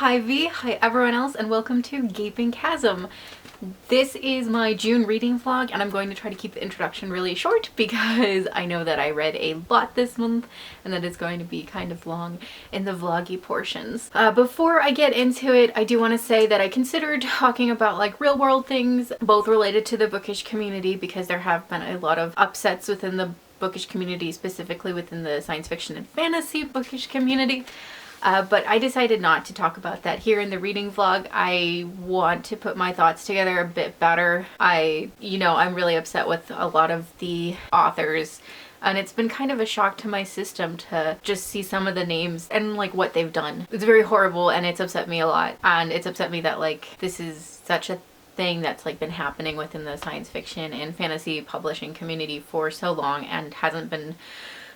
Hi V, hi everyone else, and welcome to Gaping Chasm. This is my June reading vlog, and I'm going to try to keep the introduction really short because I know that I read a lot this month and that it's going to be kind of long in the vloggy portions. Before I get into it, I do want to say that I considered talking about like real world things, both related to the bookish community because there have been a lot of upsets within the bookish community, specifically within the science fiction and fantasy bookish community. But I decided not to talk about that here in the reading vlog. I want to put my thoughts together a bit better. I'm really upset with a lot of the authors, and it's been kind of a shock to my system to just see some of the names and like what they've done. It's very horrible, and it's upset me a lot. And it's upset me that like this is such a thing that's like been happening within the science fiction and fantasy publishing community for so long and hasn't been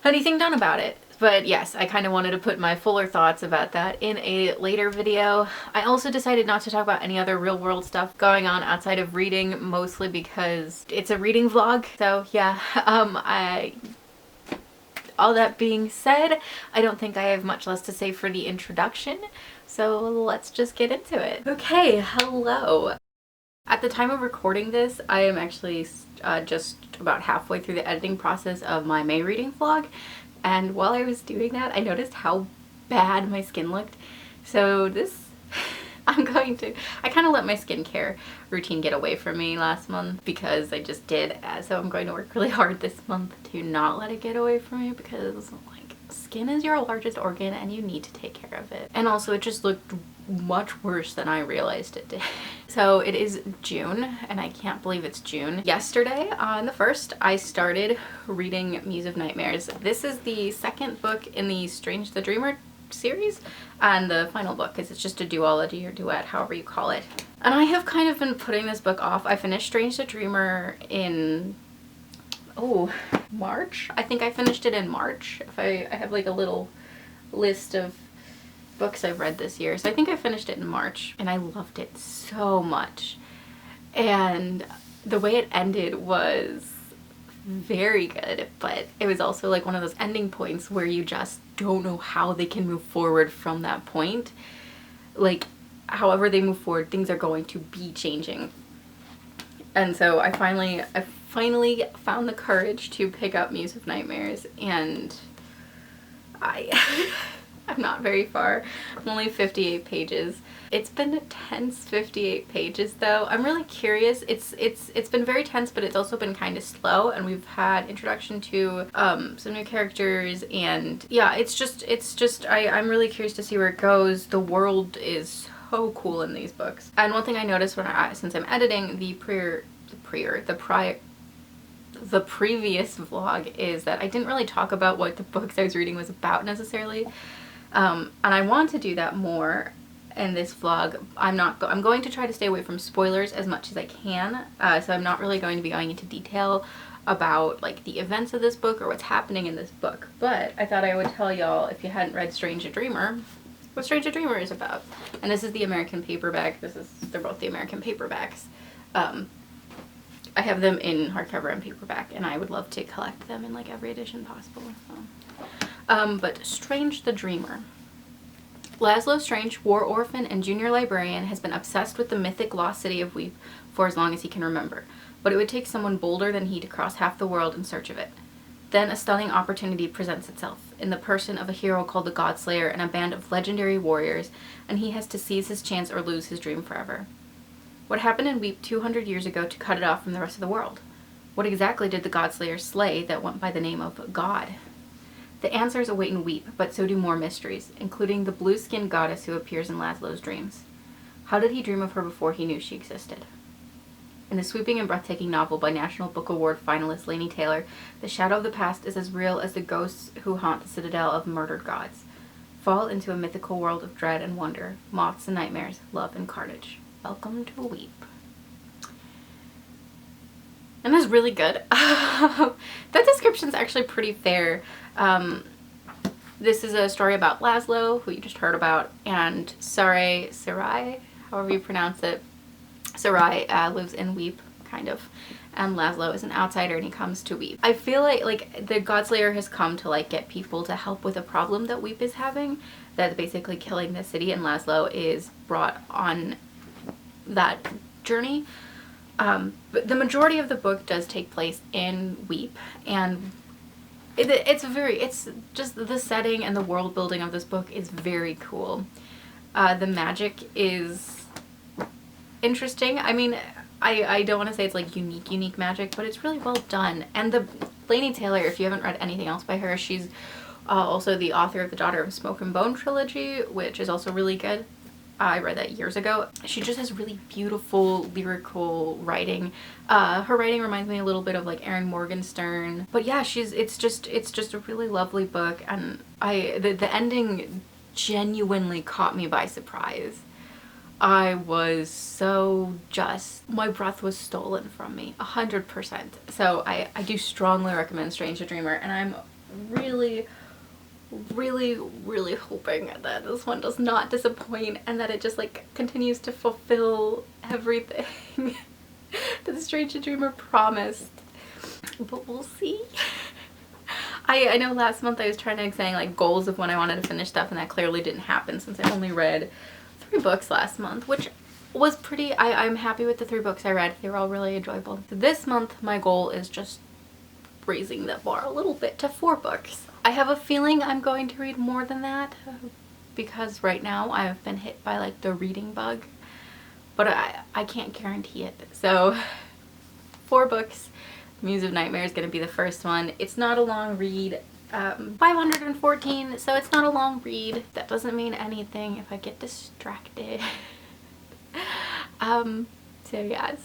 anything done about it. But yes, I kind of wanted to put my fuller thoughts about that in a later video. I also decided not to talk about any other real world stuff going on outside of reading, mostly because it's a reading vlog. So yeah, all that being said, I don't think I have much less to say for the introduction. So let's just get into it. Okay, hello. At the time of recording this, I am actually just about halfway through the editing process of my May reading vlog. And while I was doing that, I noticed how bad my skin looked. So I kind of let my skincare routine get away from me last month because I just did. So I'm going to work really hard this month to not let it get away from me because like skin is your largest organ and you need to take care of it. And also it just looked much worse than I realized it did. So it is June, and I can't believe it's June. Yesterday, on the 1st, I started reading Muse of Nightmares. This is the second book in the Strange the Dreamer series, and the final book because it's just a duology or duet, however you call it. And I have kind of been putting this book off. I finished Strange the Dreamer in March. I think I finished it in March. I have like a little list of books I've read this year. So I think I finished it in March, and I loved it so much. And the way it ended was very good, but it was also like one of those ending points where you just don't know how they can move forward from that point. Like, however they move forward, things are going to be changing. And so I finally found the courage to pick up Muse of Nightmares, and I'm not very far. I'm only 58 pages. It's been a tense 58 pages though. I'm really curious. It's been very tense, but it's also been kind of slow, and we've had introduction to some new characters, and yeah, I'm really curious to see where it goes. The world is so cool in these books. And one thing I noticed since I'm editing the previous vlog is that I didn't really talk about what the books I was reading was about necessarily. And I want to do that more in this vlog. I'm going to try to stay away from spoilers as much as I can. So I'm not really going to be going into detail about like the events of this book or what's happening in this book. But I thought I would tell y'all, if you hadn't read Strange the Dreamer, what Strange the Dreamer is about. And this is the American paperback. They're both the American paperbacks. I have them in hardcover and paperback, and I would love to collect them in like every edition possible. So. But Strange the Dreamer. Laszlo Strange, war orphan and junior librarian, has been obsessed with the mythic lost city of Weep for as long as he can remember, but it would take someone bolder than he to cross half the world in search of it. Then a stunning opportunity presents itself, in the person of a hero called the Godslayer and a band of legendary warriors, and he has to seize his chance or lose his dream forever. What happened in Weep 200 years ago to cut it off from the rest of the world? What exactly did the Godslayer slay that went by the name of God? The answers await in Weep, but so do more mysteries, including the blue-skinned goddess who appears in Laszlo's dreams. How did he dream of her before he knew she existed? In the sweeping and breathtaking novel by National Book Award finalist Laini Taylor, the shadow of the past is as real as the ghosts who haunt the citadel of murdered gods. Fall into a mythical world of dread and wonder, moths and nightmares, love and carnage. Welcome to Weep. And it's really good. That description's actually pretty fair. This is a story about Laszlo, who you just heard about, and Sarai, however you pronounce it. Sarai lives in Weep, kind of. and Laszlo is an outsider and he comes to Weep. I feel like the Godslayer has come to like get people to help with a problem that Weep is having, that's basically killing the city, and Laszlo is brought on that journey. But the majority of the book does take place in Weep, and it's just the setting and the world building of this book is very cool. The magic is interesting. I mean, I don't want to say it's like unique magic, but it's really well done. And the Laini Taylor, if you haven't read anything else by her, she's also the author of the Daughter of Smoke and Bone trilogy, which is also really good. I read that years ago. She just has really beautiful lyrical writing. Her writing reminds me a little bit of like Erin Morgenstern. But yeah, it's just a really lovely book, and the ending genuinely caught me by surprise. I was so my breath was stolen from me 100%. So I do strongly recommend Strange the Dreamer, and I'm really hoping that this one does not disappoint and that it just like continues to fulfill everything that Strange the Dreamer promised. But we'll see. I know last month I was trying to say like goals of when I wanted to finish stuff, and that clearly didn't happen since I only read 3 books last month, which was pretty. I'm happy with the 3 books I read. They were all really enjoyable. So this month my goal is just raising the bar a little bit to 4 books. I have a feeling I'm going to read more than that because right now I've been hit by like the reading bug, but I can't guarantee it. So 4 books. Muse of Nightmare is going to be the first one. It's not a long read. 514, so it's not a long read. That doesn't mean anything if I get distracted. So yes,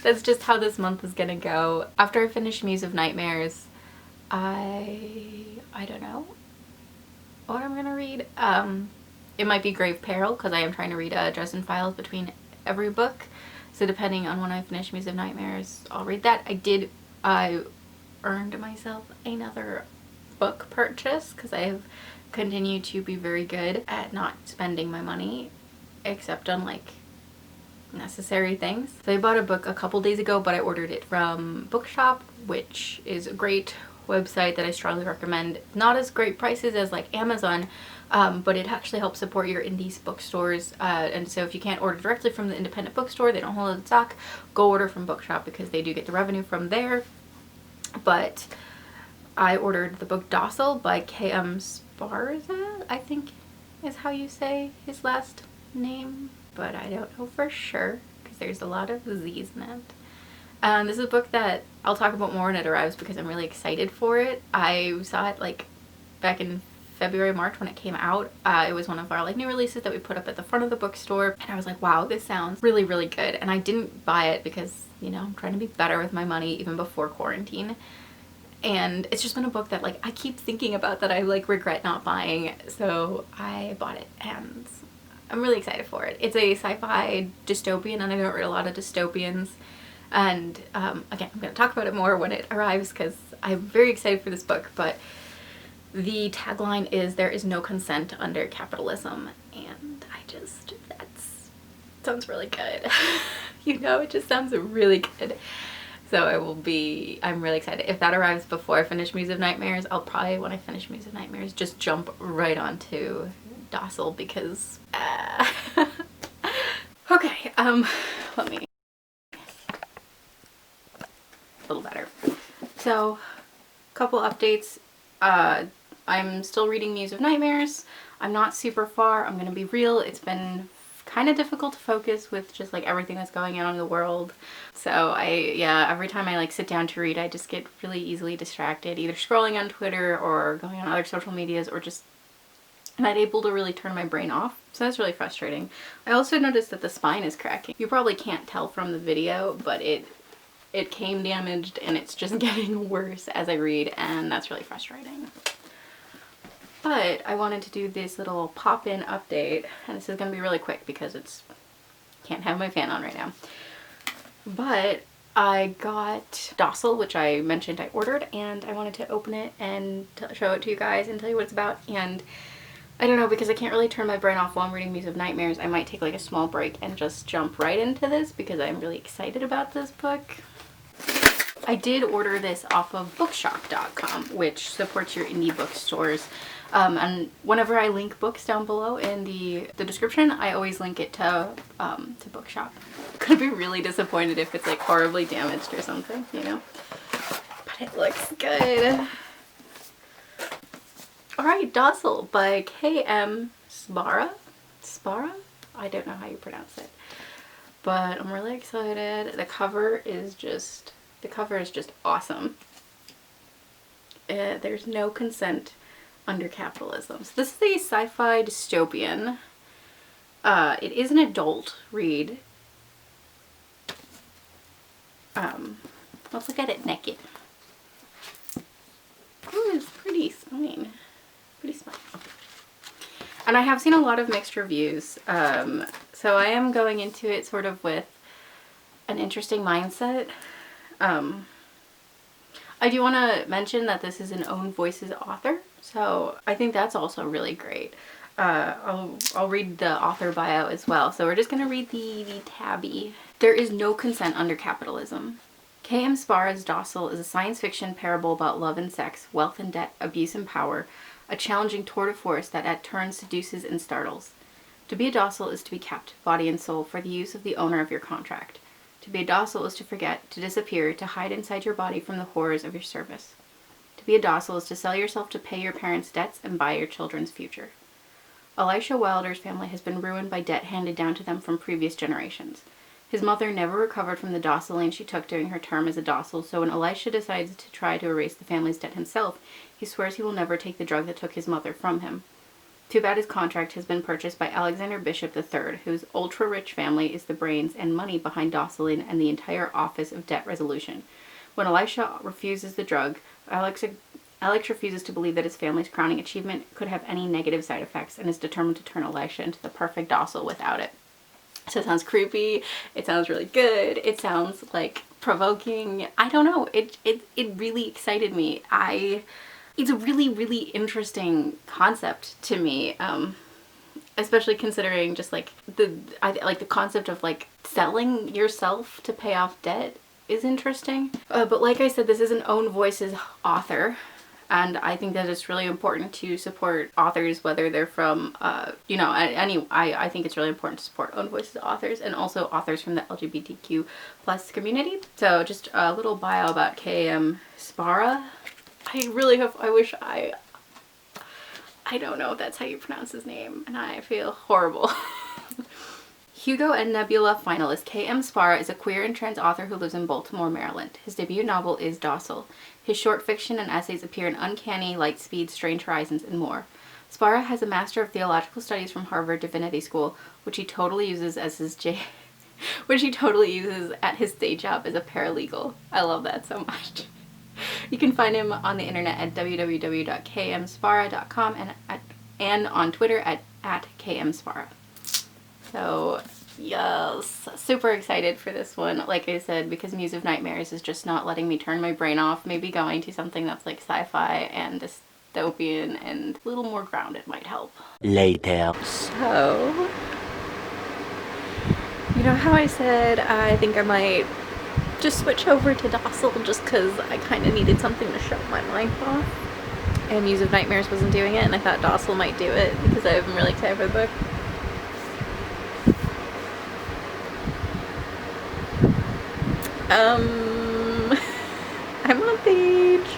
that's just how this month is gonna go. After I finish Muse of Nightmares, I don't know what I'm gonna read. It might be Grave Peril, because I am trying to read Dresden Files between every book. So depending on when I finish Muse of Nightmares, I'll read that. I earned myself another book purchase because I have continued to be very good at not spending my money except on like necessary things. So I bought a book a couple days ago, but I ordered it from Bookshop, which is a great website that I strongly recommend. Not as great prices as like Amazon, but it actually helps support your indie bookstores, and so if you can't order directly from the independent bookstore, they don't hold it in stock, go order from Bookshop because they do get the revenue from there. But I ordered the book Docile by K.M. Sparza, I think is how you say his last name, but I don't know for sure because there's a lot of Z's in it. This is a book that I'll talk about more when it arrives because I'm really excited for it. I saw it like back in February, March when it came out. It was one of our like new releases that we put up at the front of the bookstore, and I was like, wow, this sounds really good. And I didn't buy it because, you know, I'm trying to be better with my money even before quarantine. And it's just been a book that like I keep thinking about that I like regret not buying, so I bought it and I'm really excited for it. It's a sci-fi dystopian, and I don't read a lot of dystopians. And again, I'm going to talk about it more when it arrives because I'm very excited for this book. But the tagline is "There is no consent under capitalism," and that sounds really good. You know, it just sounds really good. So I'm really excited. If that arrives before I finish Muse of Nightmares, I'll probably, when I finish Muse of Nightmares, just jump right onto Docile because okay, let me a little better. So, couple updates. I'm still reading Muse of Nightmares. I'm not super far. I'm gonna be real. It's been kind of difficult to focus with just like everything that's going on in the world. So every time I like sit down to read, I just get really easily distracted, either scrolling on Twitter or going on other social medias, or just not able to really turn my brain off. So that's really frustrating. I also noticed that the spine is cracking. You probably can't tell from the video, but it came damaged and it's just getting worse as I read, and that's really frustrating. But I wanted to do this little pop-in update, and this is going to be really quick because can't have my fan on right now. But I got Docile, which I mentioned I ordered, and I wanted to open it and show it to you guys and tell you what it's about. And I don't know, because I can't really turn my brain off while I'm reading Muse of Nightmares, I might take like a small break and just jump right into this because I'm really excited about this book. I did order this off of bookshop.com, which supports your indie bookstores. And whenever I link books down below in the description, I always link it to Bookshop. Could be really disappointed if it's like horribly damaged or something, you know? But it looks good. Alright, Docile by K.M. Spara? Spara? I don't know how you pronounce it. But I'm really excited. The cover is just awesome. There's no consent under capitalism. So this is a sci-fi dystopian. It is an adult read. Let's look at it naked. Ooh, it's pretty spine. Pretty spine. And I have seen a lot of mixed reviews. So I am going into it sort of with an interesting mindset. I do want to mention that this is an Own Voices author, so I think that's also really great. I'll read the author bio as well, so we're just going to read the tabby. There is no consent under capitalism. K.M. Spara's Docile is a science fiction parable about love and sex, wealth and debt, abuse and power, a challenging tour de force that at turns seduces and startles. To be a docile is to be kept, body and soul, for the use of the owner of your contract. To be a docile is to forget, to disappear, to hide inside your body from the horrors of your service. To be a docile is to sell yourself to pay your parents' debts and buy your children's future. Elisha Wilder's family has been ruined by debt handed down to them from previous generations. His mother never recovered from the docile she took during her term as a docile, so when Elisha decides to try to erase the family's debt himself, he swears he will never take the drug that took his mother from him. Too bad his contract has been purchased by Alexander Bishop III, whose ultra-rich family is the brains and money behind Docile and the entire Office of Debt Resolution. When Elisha refuses the drug, Alex refuses to believe that his family's crowning achievement could have any negative side effects and is determined to turn Elisha into the perfect docile without it. So it sounds creepy, it sounds really good, it sounds like provoking. I don't know, it really excited me. It's a really, really interesting concept to me, especially considering just like the concept of like selling yourself to pay off debt is interesting. But like I said, this is an Own Voices author, and I think that it's really important to support authors, whether they're from, you know, I think it's really important to support Own Voices authors and also authors from the LGBTQ plus community. So just a little bio about K.M. Spara. I don't know if that's how you pronounce his name, and I feel horrible. Hugo and Nebula finalist K.M. Spara is a queer and trans author who lives in Baltimore, Maryland. His debut novel is Docile. His short fiction and essays appear in Uncanny, Lightspeed, Strange Horizons, and more. Spara has a Master of Theological Studies from Harvard Divinity School, which he totally uses at his day job as a paralegal. I love that so much. You can find him on the internet at www.kmspara.com and on Twitter at @kmspara. So yes, super excited for this one. Like I said, because Muse of Nightmares is just not letting me turn my brain off. Maybe going to something that's like sci-fi and dystopian and a little more grounded might help. Later. So, you know how I said I think I might just switch over to Docile just because I kind of needed something to shut my mind off, and Muse of Nightmares wasn't doing it, and I thought Docile might do it because I'm really excited for the book. I'm on page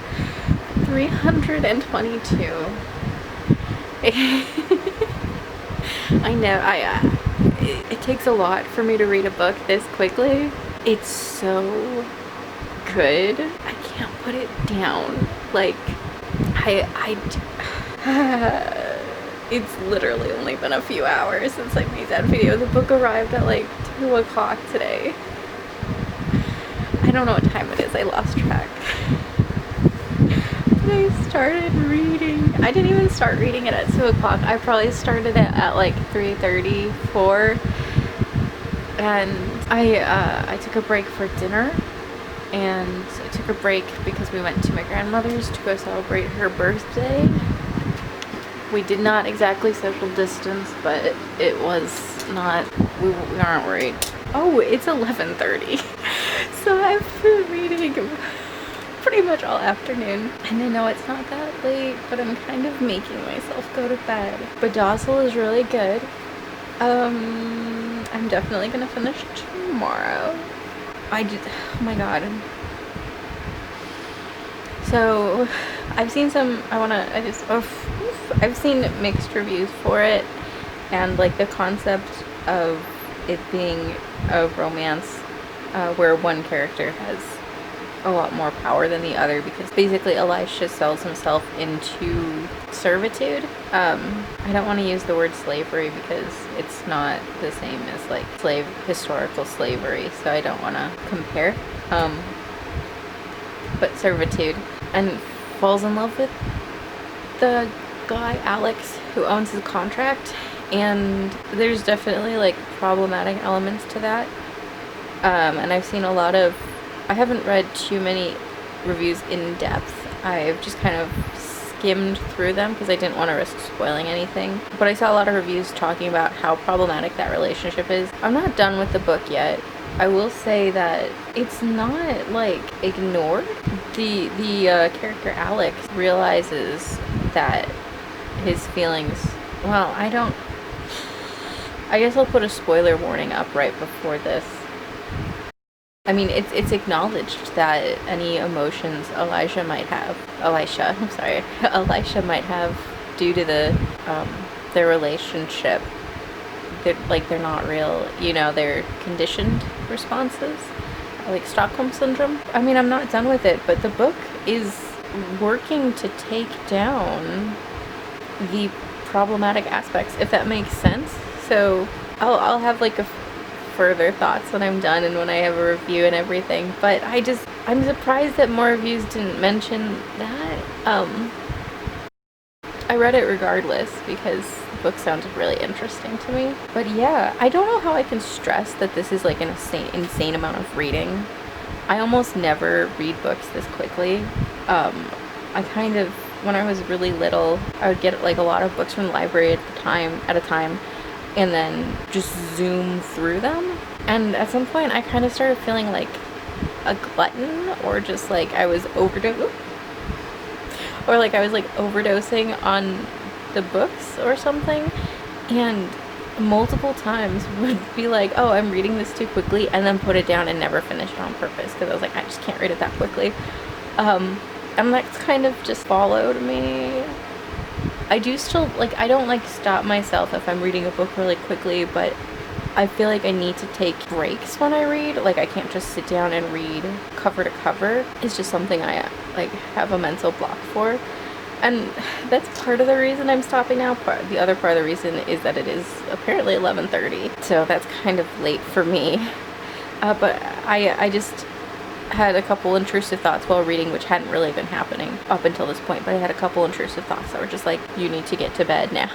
322. I know, it takes a lot for me to read a book this quickly. It's so good. I can't put it down. Like, it's literally only been a few hours since I made that video. The book arrived at like 2 o'clock today. I don't know what time it is. I lost track. But I started reading. I didn't even start reading it at 2 o'clock. I probably started it at like 3:30, 4. And I took a break for dinner, and I took a break because we went to my grandmother's to go celebrate her birthday. We did not exactly social distance, but it was not, we aren't worried. Oh, it's 11:30. So I've been reading pretty much all afternoon, and I know it's not that late, but I'm kind of making myself go to bed. But Docile is really good. I'm definitely gonna finish tomorrow. Oh my god. So I've seen I've seen mixed reviews for it, and like the concept of it being a romance where one character has a lot more power than the other, because basically Elisha sells himself into servitude. I don't want to use the word slavery because it's not the same as like historical slavery, so I don't want to compare. But servitude, and falls in love with the guy Alex who owns his contract, and there's definitely like problematic elements to that. And I've seen I haven't read too many reviews in depth. I've just kind of skimmed through them because I didn't want to risk spoiling anything. But I saw a lot of reviews talking about how problematic that relationship is. I'm not done with the book yet. I will say that it's not like ignored. The character Alex realizes that his feelings, well, I guess I'll put a spoiler warning up right before this. I mean, it's acknowledged that any emotions Elisha might have due to their relationship, they're not real, they're conditioned responses, like Stockholm Syndrome. I mean, I'm not done with it, but the book is working to take down the problematic aspects, if that makes sense. So I'll have like further thoughts when I'm done and when I have a review and everything, but I'm surprised that more reviews didn't mention that. I read it regardless because the book sounded really interesting to me. But yeah, I don't know how I can stress that this is like an insane amount of reading. I almost never read books this quickly. When I was really little, I would get like a lot of books from the library at a time, and then just zoom through them. And at some point I kind of started feeling like a glutton, or just like I was overdosing on the books or something, and multiple times would be like, oh, I'm reading this too quickly, and then put it down and never finish it on purpose because I was like, I just can't read it that quickly. And that's kind of just followed me. I do still, I don't stop myself if I'm reading a book really quickly, but I feel like I need to take breaks when I read. I can't just sit down and read cover to cover. It's just something I have a mental block for. And that's part of the reason I'm stopping now. The other part of the reason is that it is apparently 11:30, so that's kind of late for me. But I just had a couple intrusive thoughts while reading, which hadn't really been happening up until this point, but I had a couple intrusive thoughts that were just like, you need to get to bed now.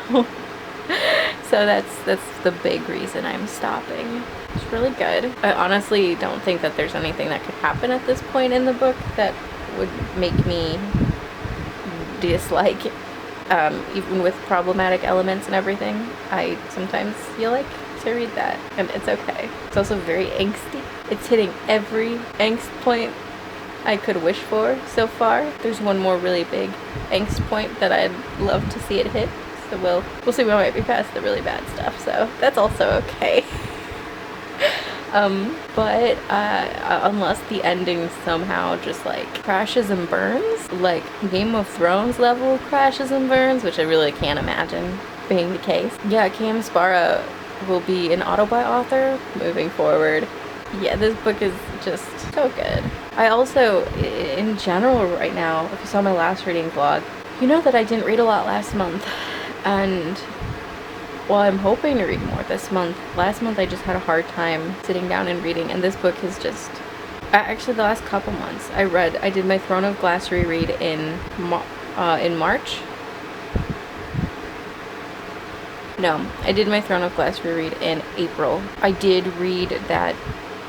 So that's the big reason I'm stopping. It's really good. I honestly don't think that there's anything that could happen at this point in the book that would make me dislike, even with problematic elements and everything. I sometimes feel like to read that, and it's okay. It's also very angsty. It's hitting every angst point I could wish for so far. There's one more really big angst point that I'd love to see it hit, so we'll see. We might be past the really bad stuff, so that's also okay. But unless the ending somehow just crashes and burns, like Game of Thrones level crashes and burns, which I really can't imagine being the case. Yeah, Cam Sparrow will be an autobi author moving forward. Yeah, this book is just so good. I also, in general right now, if you saw my last reading vlog, you know that I didn't read a lot last month, and well, I'm hoping to read more this month. Last month I just had a hard time sitting down and reading, and this book has just, actually the last couple months I did my Throne of Glass reread in March. No, I did my Throne of Glass reread in April. I did read that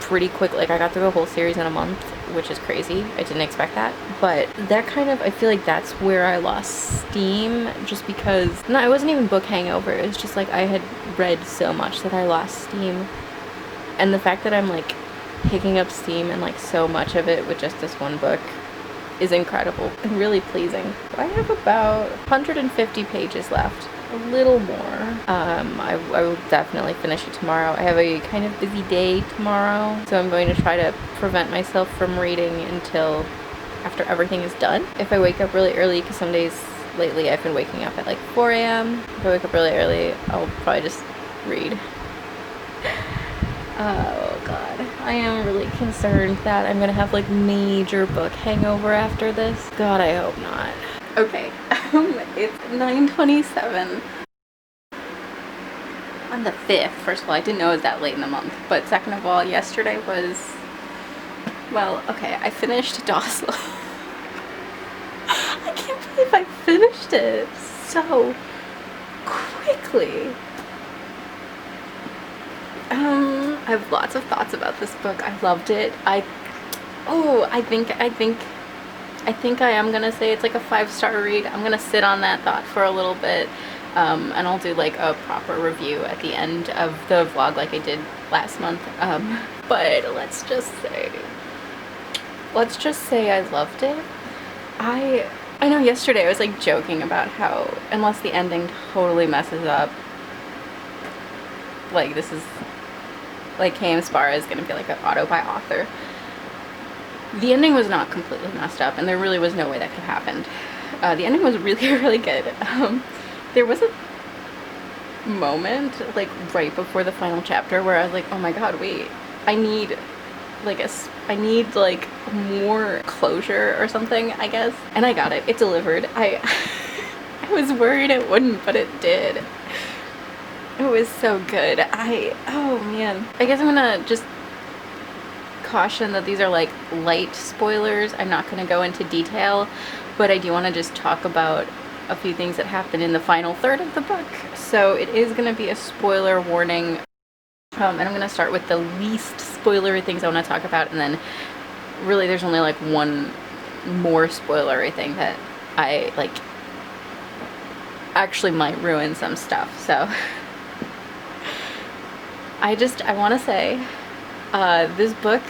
pretty quick. I got through the whole series in a month, which is crazy. I didn't expect that. But that kind of, I feel like that's where I lost steam, just because, no, it wasn't even book hangover. It was just I had read so much that I lost steam. And the fact that I'm picking up steam, and like so much of it with just this one book is incredible and really pleasing. I have about 150 pages left, a little more. I will definitely finish it tomorrow. I have a kind of busy day tomorrow, so I'm going to try to prevent myself from reading until after everything is done. If I wake up really early, because some days lately I've been waking up at like 4 a.m. If I wake up really early, I'll probably just read. Oh god, I am really concerned that I'm gonna have like major book hangover after this. God, I hope not. Okay, it's 9:27 on the 5th. First of all, I didn't know it was that late in the month, but second of all, yesterday was, well, okay, I finished Docile. I can't believe I finished it so quickly. I have lots of thoughts about this book. I loved it. I think I am gonna say it's like a 5-star read. I'm gonna sit on that thought for a little bit, and I'll do like a proper review at the end of the vlog like I did last month. But let's just say I loved it. I know yesterday I was like joking about how unless the ending totally messes up, like this is like K.M. Sparrow is gonna be like an auto by author. The ending was not completely messed up, and there really was no way that could have happened. The ending was really, really good. There was a moment like right before the final chapter where I was like, oh my god, wait, I need like more closure or something, I guess. And I got it. It delivered. I was worried it wouldn't, but it did. It was so good. Oh man. I guess I'm gonna just caution that these are like light spoilers. I'm not gonna go into detail, but I do want to just talk about a few things that happen in the final third of the book. So it is gonna be a spoiler warning. And I'm gonna start with the least spoilery things I want to talk about, and then really there's only like one more spoilery thing that I like actually might ruin some stuff. So I want to say this book,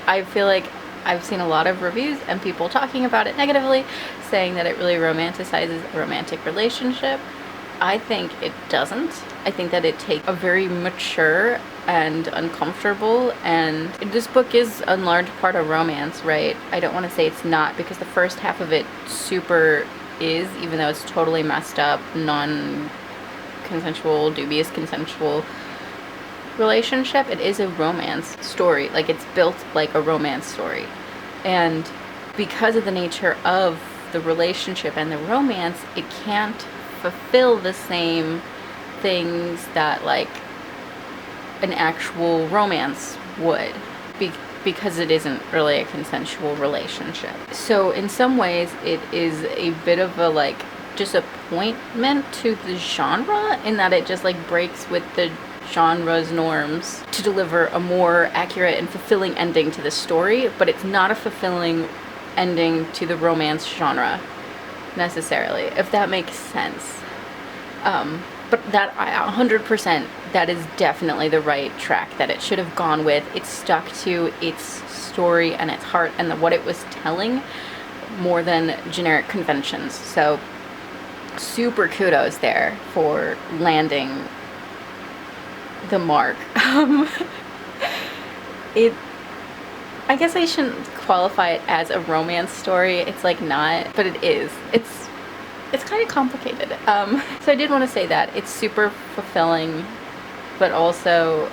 I feel like I've seen a lot of reviews and people talking about it negatively, saying that it really romanticizes a romantic relationship. I think it doesn't. I think that it takes a very mature and uncomfortable, and this book is in large part a romance, right? I don't want to say it's not, because the first half of it super is, even though it's totally messed up, non-consensual, dubious consensual relationship. It is a romance story. Like, it's built like a romance story, and because of the nature of the relationship and the romance, it can't fulfill the same things that like an actual romance would, because it isn't really a consensual relationship. So in some ways it is a bit of a like disappointment to the genre, in that it just like breaks with the genre's norms to deliver a more accurate and fulfilling ending to the story, but it's not a fulfilling ending to the romance genre necessarily, if that makes sense. But that 100%, that is definitely the right track that it should have gone with. It stuck to its story and its heart and what it was telling, more than generic conventions. So super kudos there for landing the mark. I guess I shouldn't qualify it as a romance story. It's like not, but it is. It's kind of complicated. So I did want to say that it's super fulfilling, but also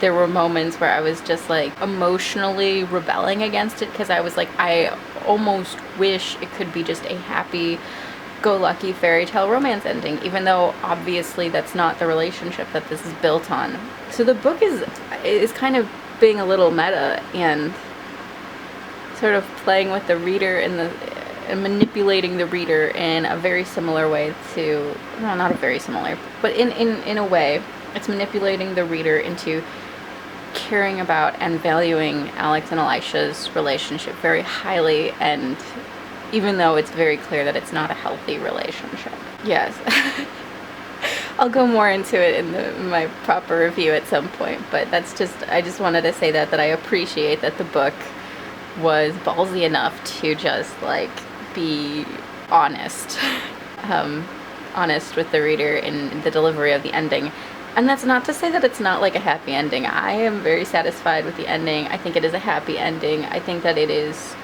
there were moments where I was just like emotionally rebelling against it, because I was like, I almost wish it could be just a happy-go-lucky fairy tale romance ending, even though obviously that's not the relationship that this is built on. So the book is kind of being a little meta and sort of playing with the reader and manipulating the reader in a very similar way to, no, not a very similar, but in a way, it's manipulating the reader into caring about and valuing Alex and Elisha's relationship very highly, and even though it's very clear that it's not a healthy relationship. Yes. I'll go more into it in my proper review at some point, but I just wanted to say that I appreciate that the book was ballsy enough to just like be honest. Honest with the reader in the delivery of the ending. And that's not to say that it's not like a happy ending. I am very satisfied with the ending. I think it is a happy ending. I think that it is...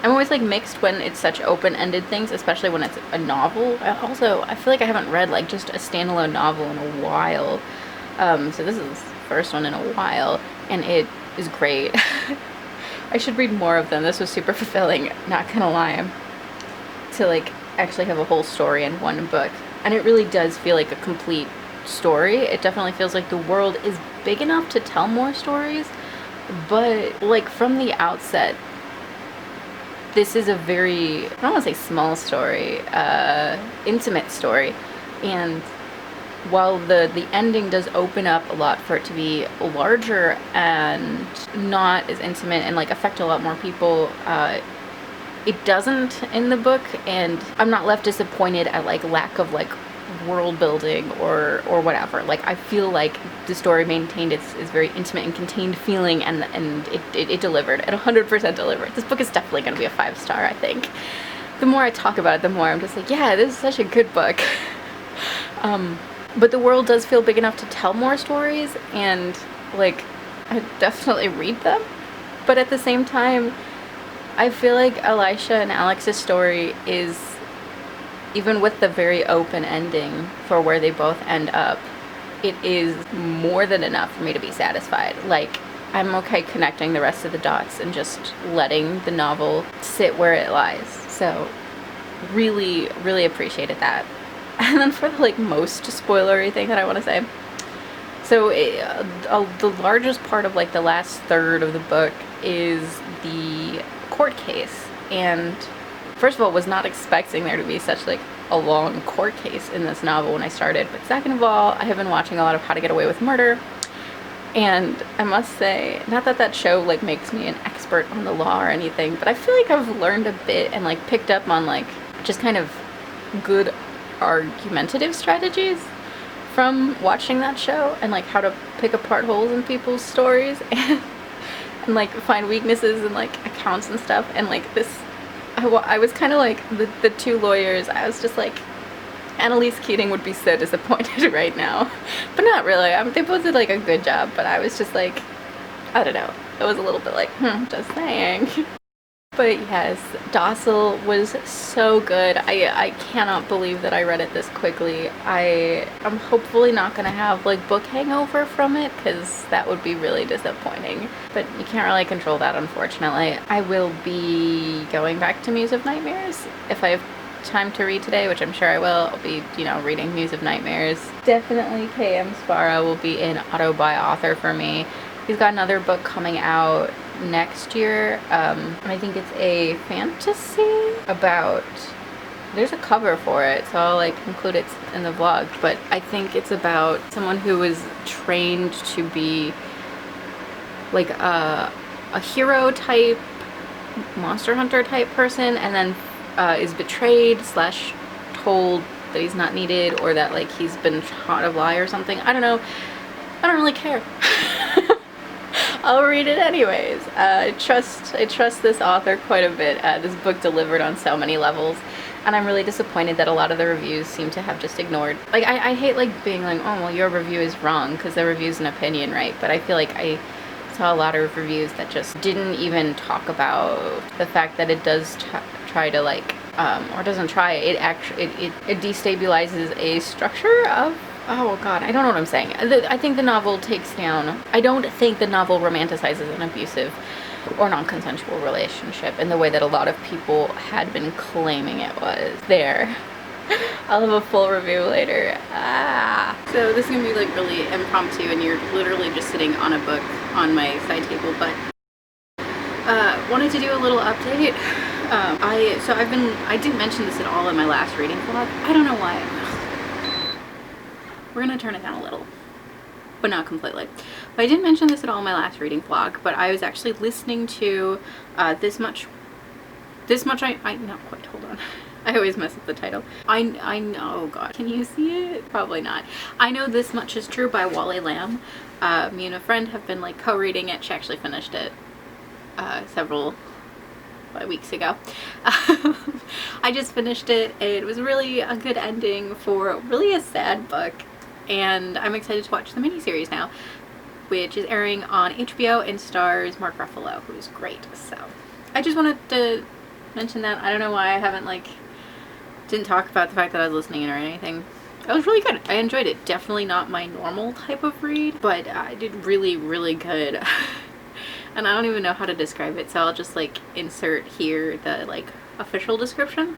I'm always like mixed when it's such open-ended things, especially when it's a novel. I feel like I haven't read like just a standalone novel in a while. So this is the first one in a while, and it is great. I should read more of them. This was super fulfilling, not gonna lie. To like actually have a whole story in one book. And it really does feel like a complete story. It definitely feels like the world is big enough to tell more stories, but like from the outset, this is a very, I don't want to say small story, intimate story. And while the ending does open up a lot for it to be larger and not as intimate and like affect a lot more people, it doesn't in the book, and I'm not left disappointed at like lack of like world building or whatever. Like I feel like the story maintained its very intimate and contained feeling, and it delivered. It 100% delivered. This book is definitely going to be a 5-star, I think. The more I talk about it, the more I'm just like, yeah, this is such a good book. But the world does feel big enough to tell more stories, and like I definitely read them. But at the same time, I feel like Elisha and Alex's story is, even with the very open ending for where they both end up, it is more than enough for me to be satisfied. Like, I'm okay connecting the rest of the dots and just letting the novel sit where it lies. So, really, really appreciated that. And then for the like most spoilery thing that I want to say. So, the largest part of like the last third of the book is the court case, and first of all, was not expecting there to be such like a long court case in this novel when I started, but second of all, I have been watching a lot of How to Get Away with Murder, and I must say, not that that show like makes me an expert on the law or anything, but I feel like I've learned a bit and like picked up on like just kind of good argumentative strategies from watching that show, and like how to pick apart holes in people's stories and like find weaknesses in like accounts and stuff. And like this, I was kind of like the two lawyers. I was just like, Annalise Keating would be so disappointed right now, but not really. They both did like a good job, but I was just like, I don't know. It was a little bit like, just saying. But yes, Docile was so good. I cannot believe that I read it this quickly. I'm hopefully not going to have like book hangover from it, because that would be really disappointing. But you can't really control that, unfortunately. I will be going back to Muse of Nightmares if I have time to read today, which I'm sure I will. I'll be, reading Muse of Nightmares. Definitely K.M. Sparrow will be an auto-buy author for me. He's got another book coming out next year. I think it's a fantasy about, there's a cover for it, so I'll like include it in the vlog, but I think it's about someone who was trained to be like a hero type, monster hunter type person, and then is betrayed / told that he's not needed, or that like he's been taught a lie or something. I don't know. I don't really care. I'll read it anyways. I trust this author quite a bit. This book delivered on so many levels, and I'm really disappointed that a lot of the reviews seem to have just ignored. Like, I hate like being like, oh well, your review is wrong, because the review's an opinion, right? But I feel like I saw a lot of reviews that just didn't even talk about the fact that it does try to like, or doesn't try, it destabilizes a structure of, oh god, I don't know what I'm saying. I think the novel takes down, I don't think the novel romanticizes an abusive or non-consensual relationship in the way that a lot of people had been claiming it was. There. I'll have a full review later. So this is gonna be like really impromptu, and you're literally just sitting on a book on my side table, but wanted to do a little update. I didn't mention this at all in my last reading vlog. I don't know why. We're gonna turn it down a little, but not completely. But I didn't mention this at all in my last reading vlog, but I was actually listening to This Much I not quite, hold on. I always mess up the title. I know, oh god, can you see it? Probably not. I Know This Much Is True by Wally Lamb. Me and a friend have been like co-reading it. She actually finished it several weeks ago. I just finished it. It was really a good ending for really a sad book, and I'm excited to watch the miniseries now, which is airing on HBO and stars Mark Ruffalo, who's great. So I just wanted to mention that. I don't know why I haven't didn't talk about the fact that I was listening or anything. It was really good. I enjoyed it. Definitely not my normal type of read, but I did really, really good. And I don't even know how to describe it, so I'll just insert here the official description.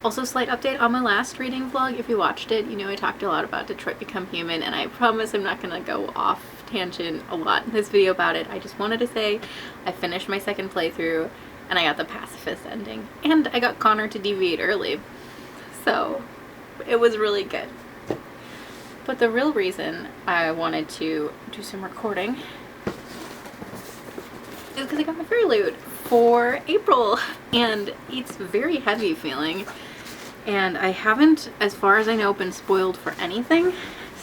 Also, slight update on my last reading vlog. If you watched it, you know I talked a lot about Detroit Become Human, and I promise I'm not gonna go off tangent a lot in this video about it. I just wanted to say I finished my second playthrough and I got the pacifist ending, and I got Connor to deviate early, so it was really good. But the real reason I wanted to do some recording is because I got my fairy loot for April, and it's very heavy feeling, and I haven't, as far as I know, been spoiled for anything,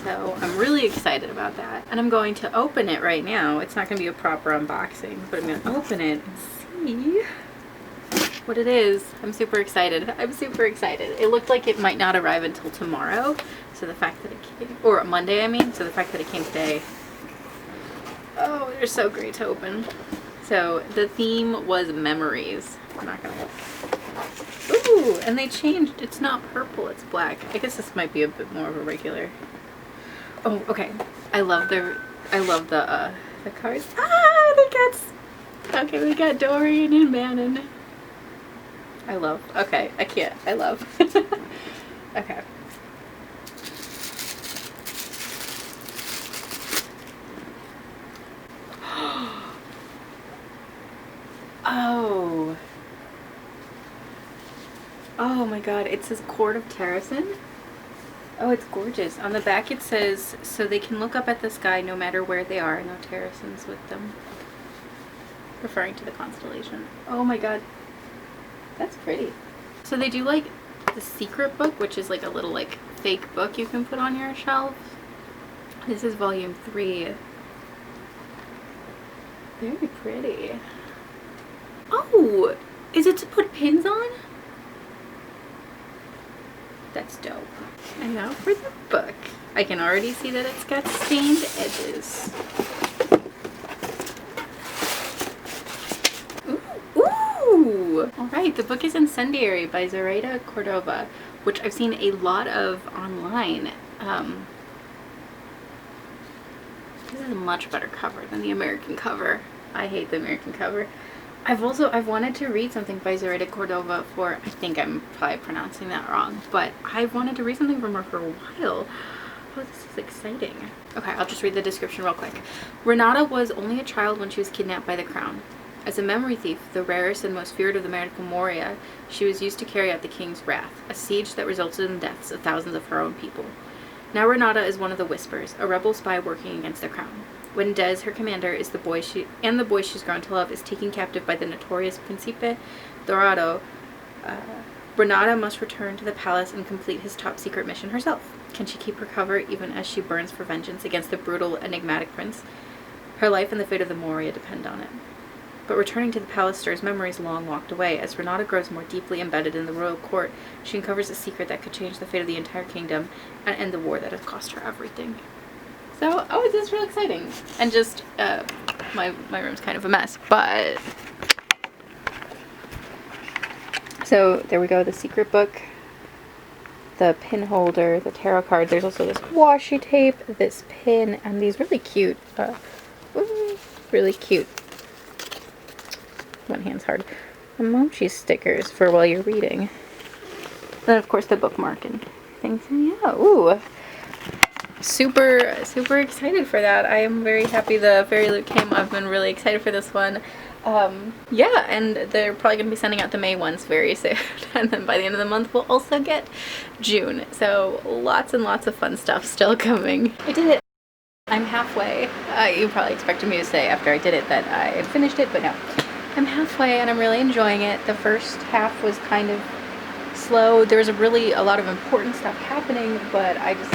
so I'm really excited about that. And I'm going to open it right now. It's not going to be a proper unboxing, but I'm going to open it and see what it is. I'm super excited. I'm super excited. It looked like it might not arrive until tomorrow, so the fact that it came, or Monday I mean, so the fact that it came today, oh, they're so great to open. So the theme was memories. I'm not gonna look. Ooh, and they changed. It's not purple, it's black. I guess this might be a bit more of a regular. Oh, okay. I love the cards. Ah, the cats. Okay, we got Dorian and Manon. I love. Okay, I can't. I love. Okay. Oh. Oh my god, it says Court of Terracin. Oh, it's gorgeous. On the back it says, so they can look up at the sky no matter where they are, no Terracins with them. Referring to the constellation. Oh my god. That's pretty. So they do the secret book, which is a little fake book you can put on your shelf. This is volume 3. Very pretty. Oh! Is it to put pins on? That's dope. And now for the book. I can already see that it's got stained edges. Ooh! Alright, the book is Incendiary by Zoraida Cordova, which I've seen a lot of online. This is a much better cover than the American cover. I hate the American cover. I've wanted to read something by Zoraida Cordova for, I think I'm probably pronouncing that wrong, but I've wanted to read something from her for a while. Oh, this is exciting. Okay, I'll just read the description real quick. Renata was only a child when she was kidnapped by the crown. As a memory thief, the rarest and most feared of the medical Moria, she was used to carry out the king's wrath, a siege that resulted in the deaths of thousands of her own people. Now Renata is one of the Whispers, a rebel spy working against the crown. When Des, her commander, is the boy she's grown to love, is taken captive by the notorious Principe Dorado, Renata must return to the palace and complete his top-secret mission herself. Can she keep her cover even as she burns for vengeance against the brutal, enigmatic prince? Her life and the fate of the Moria depend on it. But returning to the palace stirs memories long locked away. As Renata grows more deeply embedded in the royal court, she uncovers a secret that could change the fate of the entire kingdom and end the war that has cost her everything. So, oh, this is real exciting. And just, my room's kind of a mess, but... So, there we go, the secret book, the pin holder, the tarot card. There's also this washi tape, this pin, and these really cute, one hand's hard, emoji stickers for while you're reading. Then, of course, the bookmark and things. Yeah, ooh. Super excited for that. I am very happy the fairy loot came. I've been really excited for this one. Yeah, and they're probably going to be sending out the May ones very soon. And then by the end of the month, we'll also get June. So lots and lots of fun stuff still coming. I did it. I'm halfway. You probably expected me to say after I did it that I had finished it, but no. I'm halfway and I'm really enjoying it. The first half was kind of slow. There was a lot of important stuff happening, but I just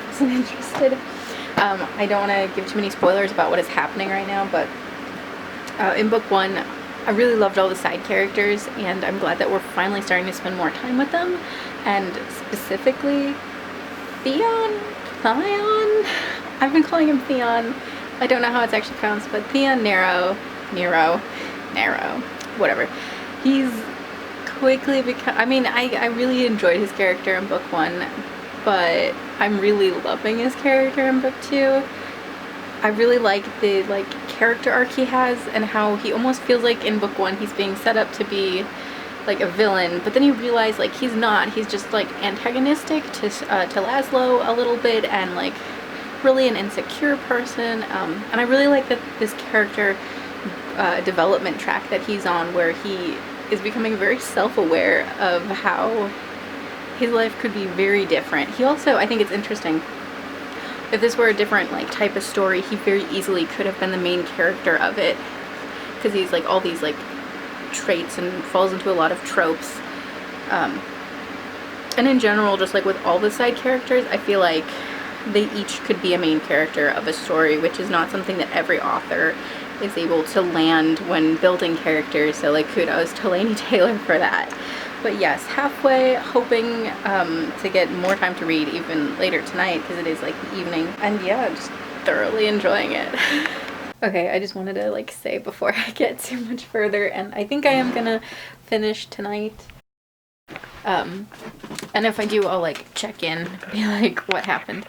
wasn't interested. I don't want to give too many spoilers about what is happening right now, but in book one, I really loved all the side characters, and I'm glad that we're finally starting to spend more time with them, and specifically Theon? I've been calling him Theon. I don't know how it's actually pronounced, but Theon Nero, whatever. He's quickly become, I mean, I really enjoyed his character in book one, but I'm really loving his character in book two. I really like the character arc he has, and how he almost feels like in book one he's being set up to be like a villain, but then you realize like he's not. He's just like antagonistic to Laszlo a little bit, and like really an insecure person. And I really like that this character development track that he's on, where he is becoming very self-aware of how his life could be very different. He also, I think it's interesting, if this were a different like type of story, he very easily could have been the main character of it, because he's like all these like traits and falls into a lot of tropes. And in general, just like with all the side characters, I feel like they each could be a main character of a story, which is not something that every author is able to land when building characters, so like kudos to Laini Taylor for that. But yes, halfway, hoping to get more time to read even later tonight, because it is like the evening, and yeah, just thoroughly enjoying it. Okay, I just wanted to like say before I get too much further, and I think I am gonna finish tonight. And if I do, I'll like check in, be like, what happened?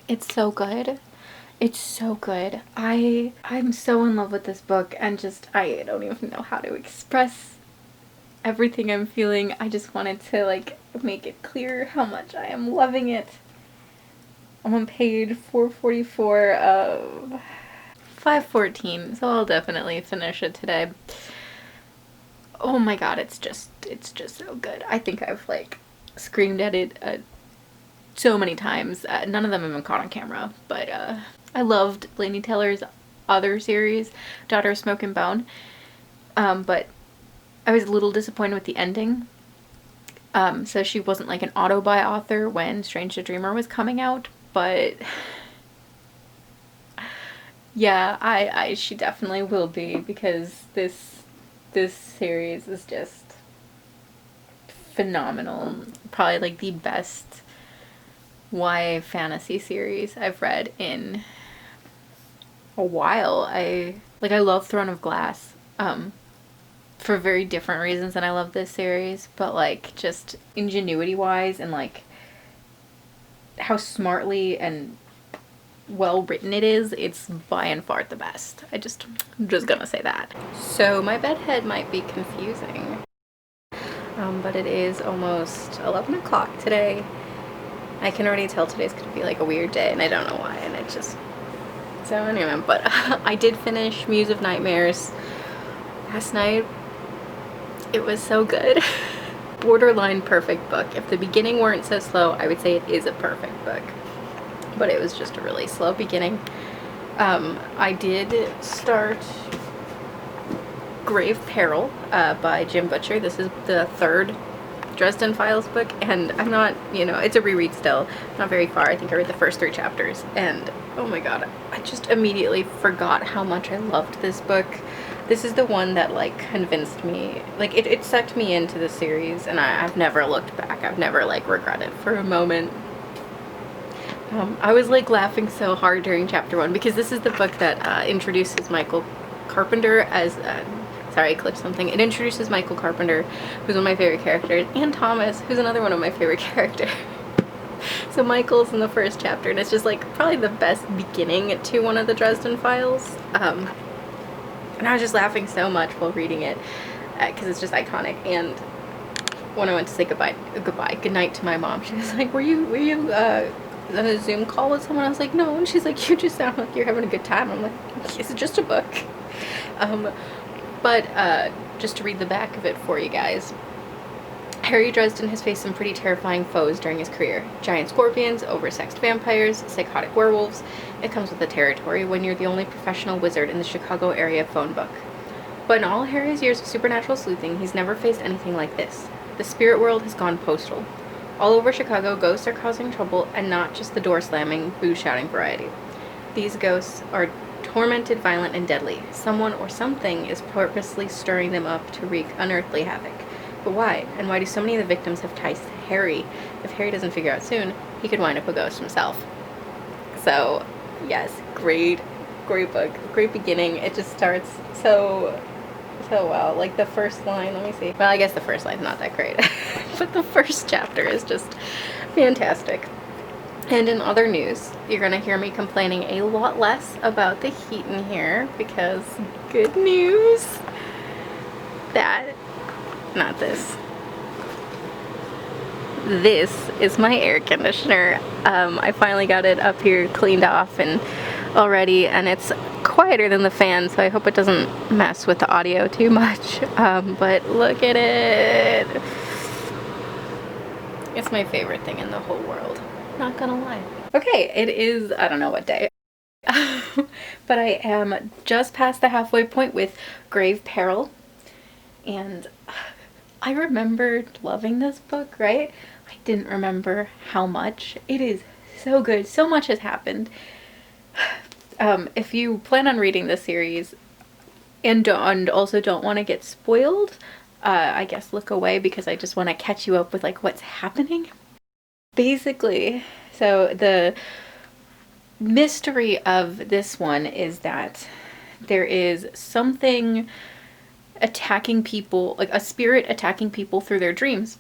It's so good. It's so good. I'm so in love with this book, and just I don't even know how to express everything I'm feeling. I just wanted to like make it clear how much I am loving it. I'm on page 444 of 514, so I'll definitely finish it today. Oh my god, it's just so good. I think I've like screamed at it so many times. None of them have been caught on camera, but I loved Laini Taylor's other series, Daughter of Smoke and Bone, but I was a little disappointed with the ending. So she wasn't like an auto-buy author when Strange the Dreamer was coming out, but yeah, she definitely will be, because this series is just phenomenal. Probably like the best YA fantasy series I've read in a while. I love Throne of Glass for very different reasons than I love this series, but like just ingenuity wise, and like how smartly and well written it is, it's by and far the best. I'm just gonna say that. So my bedhead might be confusing, but it is almost 11 o'clock today. I can already tell today's gonna be like a weird day, and I don't know why, and it just, so anyway, but I did finish Muse of Nightmares last night. It was so good. Borderline perfect book. If the beginning weren't so slow, I would say it is a perfect book, but it was just a really slow beginning. I did start Grave Peril by Jim Butcher. This is the third Dresden Files book, and I'm not, it's a reread still, not very far. I think I read the first 3 chapters, and oh my god, I just immediately forgot how much I loved this book. This is the one that like convinced me, like it sucked me into the series, and I've never looked back. I've never like regretted for a moment. I was like laughing so hard during chapter 1, because this is the book that introduces Michael Carpenter as sorry, I clicked something. It introduces Michael Carpenter, who's one of my favorite characters, and Thomas, who's another one of my favorite characters. So Michael's in the first chapter, and it's just like probably the best beginning to one of the Dresden Files. And I was just laughing so much while reading it, because it's just iconic. And when I went to say good night to my mom, she was like, were you on a Zoom call with someone? I was like, no. And she's like, you just sound like you're having a good time. I'm like, it's just a book. But just to read the back of it for you guys. Harry Dresden has faced some pretty terrifying foes during his career. Giant scorpions, oversexed vampires, psychotic werewolves. It comes with the territory when you're the only professional wizard in the Chicago area phone book. But in all Harry's years of supernatural sleuthing, he's never faced anything like this. The spirit world has gone postal. All over Chicago, ghosts are causing trouble, and not just the door slamming, boo shouting variety. These ghosts are tormented, violent, and deadly. Someone or something is purposely stirring them up to wreak unearthly havoc. But why? And why do so many of the victims have ties to Harry? If Harry doesn't figure out soon, he could wind up a ghost himself. So, yes, great book, great beginning. It just starts so well. Like the first line, let me see. Well, I guess the first line's not that great, but the first chapter is just fantastic. And in other news, you're gonna hear me complaining a lot less about the heat in here because good news, not this. This is my air conditioner. I finally got it up here cleaned off and already, and it's quieter than the fan, so I hope it doesn't mess with the audio too much. But look at it. It's my favorite thing in the whole world. Not gonna lie. Okay, it is, I don't know what day. But I am just past the halfway point with Grave Peril. And I remembered loving this book, right? I didn't remember how much. It is so good. So much has happened. If you plan on reading the series and also don't want to get spoiled, I guess look away because I just want to catch you up with like what's happening. Basically, so the mystery of this one is that there is something attacking people, like a spirit attacking people through their dreams.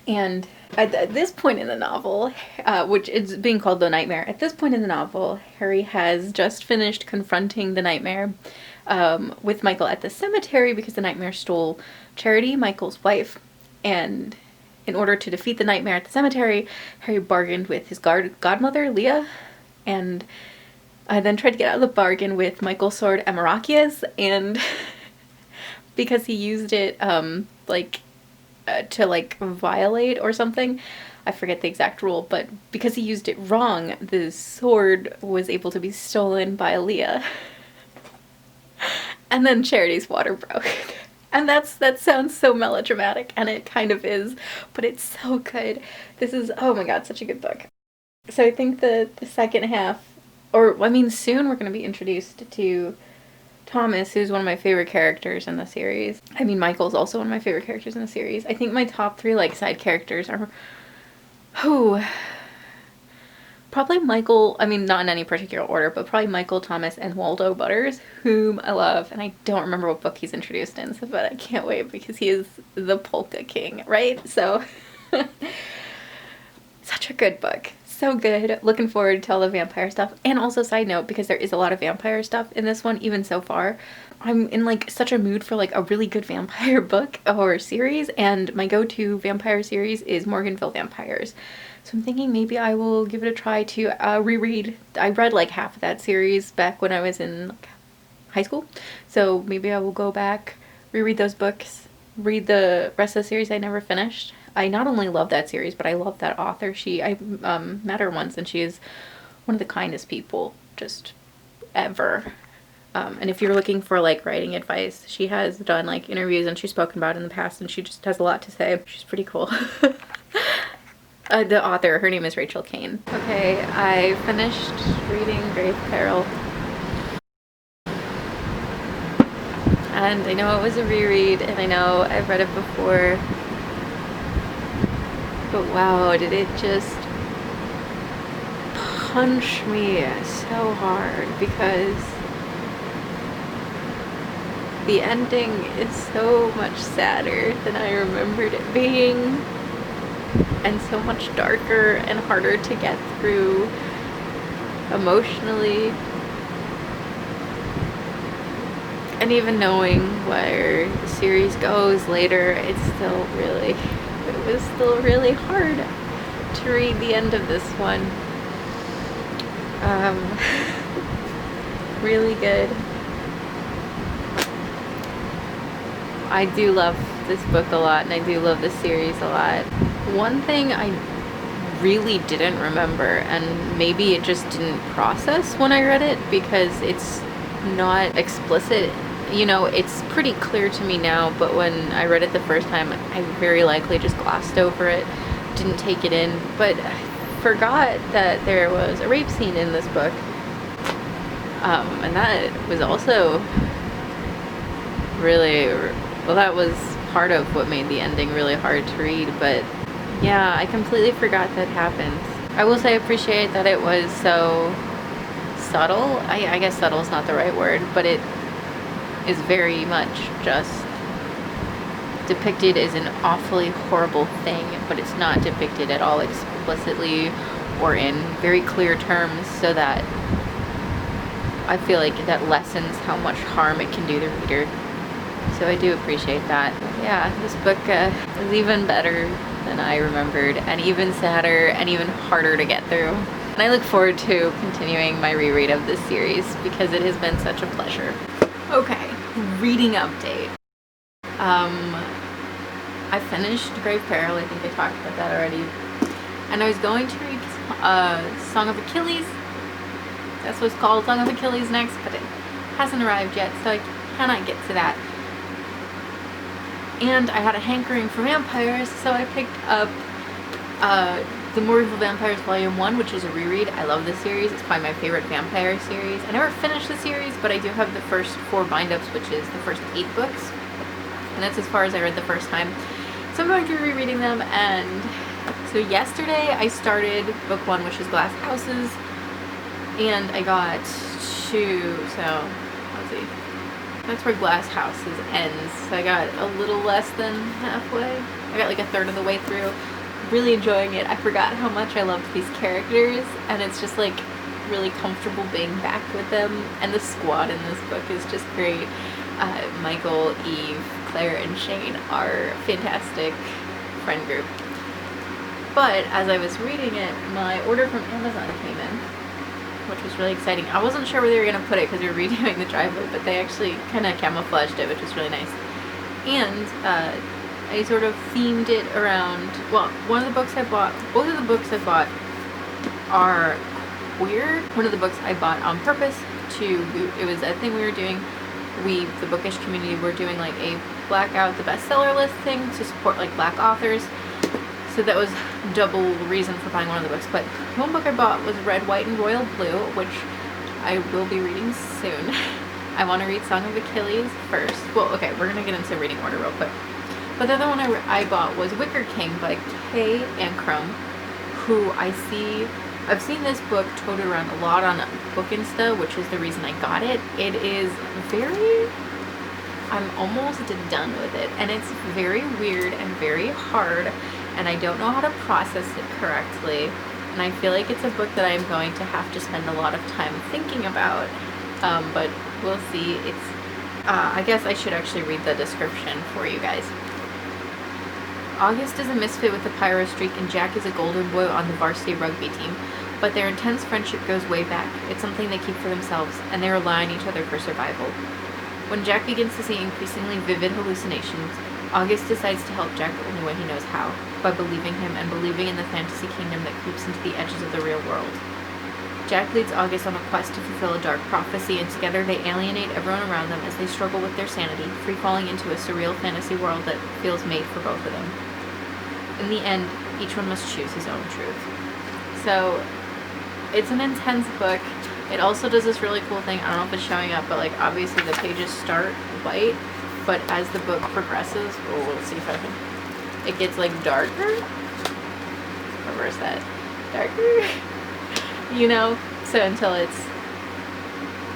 And at this point in the novel, which is being called The Nightmare, at this point in the novel, Harry has just finished confronting the nightmare with Michael at the cemetery because the nightmare stole Charity, Michael's wife. And in order to defeat the nightmare at the cemetery, Harry bargained with his godmother, Leah, and then tried to get out of the bargain with Michael's sword, Amarachias, and because he used it to like violate or something. I forget the exact rule, but because he used it wrong, the sword was able to be stolen by Leah. And then Charity's water broke. And that sounds so melodramatic, and it kind of is, but it's so good. This is, oh my god, such a good book. So I think the second half, or I mean soon we're going to be introduced to Thomas, who's one of my favorite characters in the series. I mean, Michael's also one of my favorite characters in the series. I think my top three like side characters are, probably Michael, I mean not in any particular order, but probably Michael, Thomas, and Waldo Butters, whom I love, and I don't remember what book he's introduced in, so, but I can't wait because he is the Polka King, right? So, such a good book. So good. Looking forward to all the vampire stuff. And also, side note, because there is a lot of vampire stuff in this one, even so far, I'm in like such a mood for like a really good vampire book or series, and my go-to vampire series is Morganville Vampires. So I'm thinking maybe I will give it a try to reread. I read like half of that series back when I was in like, high school. So maybe I will go back, reread those books, read the rest of the series I never finished. I not only love that series, but I love that author. I met her once, and she is one of the kindest people just ever. And if you're looking for like writing advice, she has done like interviews and she's spoken about in the past, and she just has a lot to say. She's pretty cool. The author, her name is Rachel Kane. Okay, I finished reading Grave Peril. And I know it was a reread, and I know I've read it before. But wow, did it just punch me so hard, because the ending is so much sadder than I remembered it being, and so much darker and harder to get through emotionally. And even knowing where the series goes later, it was still really hard to read the end of this one. Really good. I do love this book a lot, and I do love this series a lot. One thing I really didn't remember, and maybe it just didn't process when I read it because it's not explicit you know, it's pretty clear to me now, but when I read it the first time, I very likely just glossed over it, didn't take it in, but I forgot that there was a rape scene in this book. And that was also really, well, that was part of what made the ending really hard to read, but yeah, I completely forgot that happened. I will say I appreciate that it was so subtle. I guess subtle is not the right word, but it is very much just depicted as an awfully horrible thing, but it's not depicted at all explicitly or in very clear terms, so that I feel like that lessens how much harm it can do the reader. So I do appreciate that. Yeah, this book is even better than I remembered, and even sadder and even harder to get through. And I look forward to continuing my reread of this series because it has been such a pleasure. Okay, reading update. I finished Grave Peril. I think I talked about that already. And I was going to read Song of Achilles. That's what's called, Song of Achilles, next, but it hasn't arrived yet, so I cannot get to that. And I had a hankering for vampires, so I picked up The More Evil Vampires Volume 1, which is a reread. I love this series. It's probably my favorite vampire series. I never finished the series, but I do have the first 4 bind-ups, which is the first 8 books. And that's as far as I read the first time. So I'm going to be rereading them, and so yesterday I started book 1, which is Glass Houses, and I got to, so, let's see. That's where Glass Houses ends. So I got a little less than halfway. I got like a third of the way through. Really enjoying it. I forgot how much I loved these characters, and it's just like really comfortable being back with them. And the squad in this book is just great. Michael, Eve, Claire, and Shane are a fantastic friend group. But as I was reading it, my order from Amazon came in, which was really exciting. I wasn't sure where they were going to put it because we were redoing the driveway, but they actually kind of camouflaged it, which was really nice. And I sort of themed it around, well, one of the books I bought, both of the books I bought are queer. One of the books I bought on purpose it was a thing we were doing. The bookish community, were doing like a Blackout the bestseller list thing to support like Black authors. So that was double reason for buying one of the books. But one book I bought was Red, White, and Royal Blue, which I will be reading soon. I want to read Song of Achilles first. Well, okay, we're going to get into reading order real quick. But the other one I bought was Wicker King by Kay Ancrum, who I've seen this book toted around a lot on Book Insta, which is the reason I got it. It is I'm almost done with it, and it's very weird and very hard, and I don't know how to process it correctly, and I feel like it's a book that I'm going to have to spend a lot of time thinking about, but we'll see. I guess I should actually read the description for you guys. August is a misfit with a pyro streak, and Jack is a golden boy on the varsity rugby team, but their intense friendship goes way back. It's something they keep for themselves, and they rely on each other for survival. When Jack begins to see increasingly vivid hallucinations, August decides to help Jack the only way he knows how, by believing him and believing in the fantasy kingdom that creeps into the edges of the real world. Jack leads August on a quest to fulfill a dark prophecy, and together they alienate everyone around them as they struggle with their sanity, free-falling into a surreal fantasy world that feels made for both of them. In the end, each one must choose his own truth. So, it's an intense book. It also does this really cool thing. I don't know if it's showing up, but like obviously the pages start white, but as the book progresses, we'll see if I can, it gets like darker. Reverse that. Darker. You know? So until it's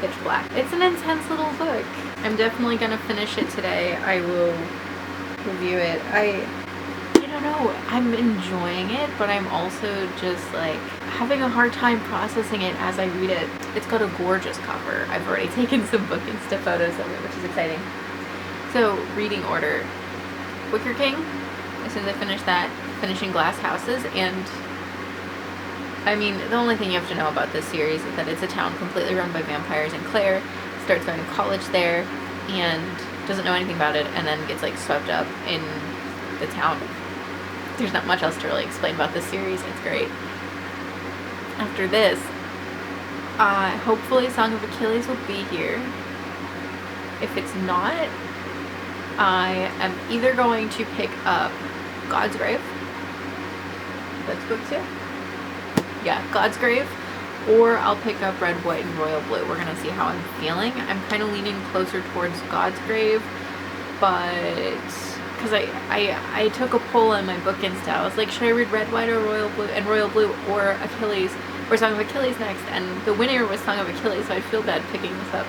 pitch black. It's an intense little book. I'm definitely gonna finish it today. I will review it. I don't know, I'm enjoying it, but I'm also just like having a hard time processing it as I read it. It's got a gorgeous cover. I've already taken some Book Insta photos of it, which is exciting. So, reading order. Wicker King, as soon as I finish that, finishing Glass Houses, and I mean, the only thing you have to know about this series is that it's a town completely run by vampires, and Claire starts going to college there and doesn't know anything about it, and then gets like swept up in the town. There's not much else to really explain about this series. It's great. After this, hopefully Song of Achilles will be here. If it's not, I am either going to pick up God's Grave. That's books, yeah? Yeah, God's Grave. Or I'll pick up Red, White, and Royal Blue. We're gonna see how I'm feeling. I'm kind of leaning closer towards God's Grave, but because I took a poll on my book Insta. I was like, should I read Red, White, or Royal Blue, or Achilles, or Song of Achilles next? And the winner was Song of Achilles, so I feel bad picking this up.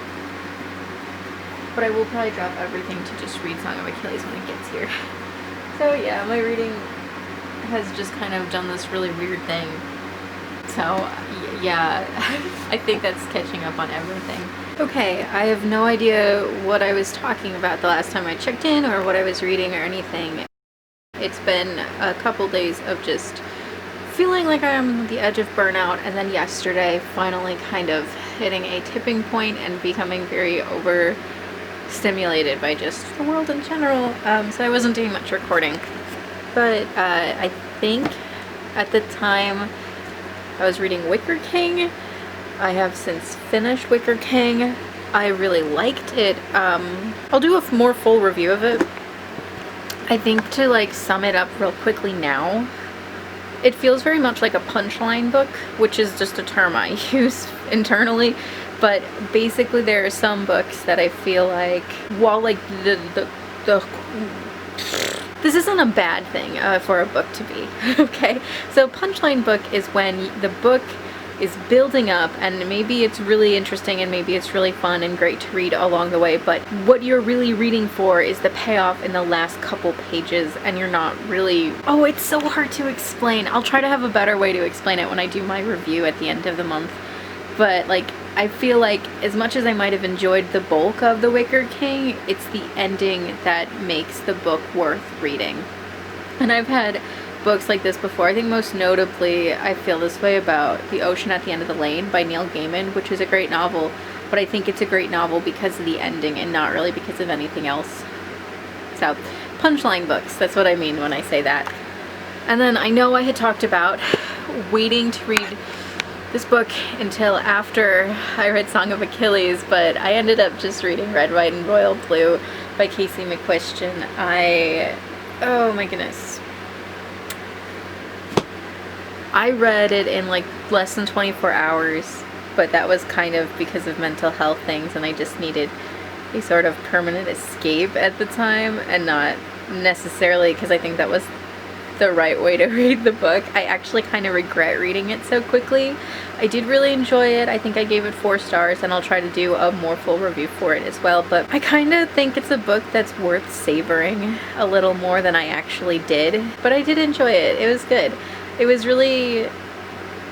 But I will probably drop everything to just read Song of Achilles when it gets here. So yeah, my reading has just kind of done this really weird thing. So yeah, I think that's catching up on everything. Okay, I have no idea what I was talking about the last time I checked in or what I was reading or anything. It's been a couple days of just feeling like I'm on the edge of burnout, and then yesterday finally kind of hitting a tipping point and becoming very overstimulated by just the world in general. So I wasn't doing much recording. But I think at the time I was reading Wicker King. I have since finished Wicker King. I really liked it. I'll do a more full review of it. I think to like sum it up real quickly now, it feels very much like a punchline book, which is just a term I use internally. But basically there are some books that I feel like, while like this isn't a bad thing for a book to be, okay? So punchline book is when the book is building up and maybe it's really interesting and maybe it's really fun and great to read along the way, but what you're really reading for is the payoff in the last couple pages, and you're not really... Oh, it's so hard to explain. I'll try to have a better way to explain it when I do my review at the end of the month. But like, I feel like as much as I might have enjoyed the bulk of The Wicker King, it's the ending that makes the book worth reading. And I've had books like this before. I think most notably I feel this way about The Ocean at the End of the Lane by Neil Gaiman, which is a great novel, but I think it's a great novel because of the ending and not really because of anything else. So, punchline books, that's what I mean when I say that. And then I know I had talked about waiting to read this book until after I read Song of Achilles, but I ended up just reading Red, White, and Royal Blue by Casey McQuistion. Oh my goodness. I read it in like less than 24 hours, but that was kind of because of mental health things, and I just needed a sort of permanent escape at the time, and not necessarily because I think that was the right way to read the book. I actually kind of regret reading it so quickly. I did really enjoy it. I think I gave it 4 stars, and I'll try to do a more full review for it as well, but I kind of think it's a book that's worth savoring a little more than I actually did. But I did enjoy it. It was good. It was really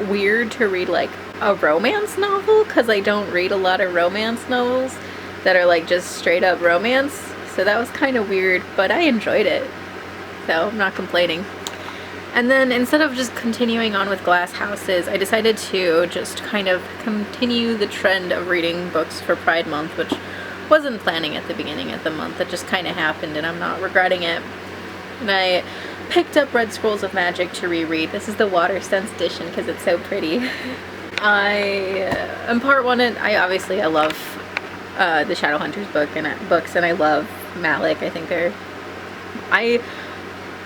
weird to read like a romance novel, because I don't read a lot of romance novels that are like just straight up romance, so that was kind of weird, but I enjoyed it, so I'm not complaining. And then instead of just continuing on with Glass Houses, I decided to just kind of continue the trend of reading books for Pride Month, which wasn't planning at the beginning of the month. It just kind of happened, and I'm not regretting it. And I picked up Red Scrolls of Magic to reread. This is the Water Sense edition because it's so pretty. I am part one, and I love the Shadowhunters books, and I love Malik. I think I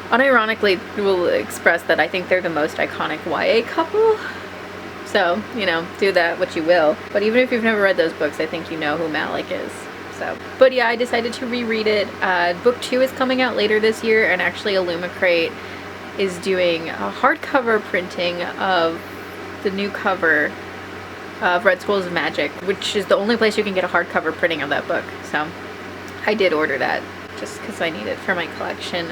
unironically will express that I think they're the most iconic YA couple. So, you know, do that what you will. But even if you've never read those books, I think you know who Malik is. So, but yeah, I decided to reread it. Book 2 is coming out later this year, and actually Illumicrate is doing a hardcover printing of the new cover of Red Scrolls of Magic, which is the only place you can get a hardcover printing of that book. So I did order that just because I need it for my collection.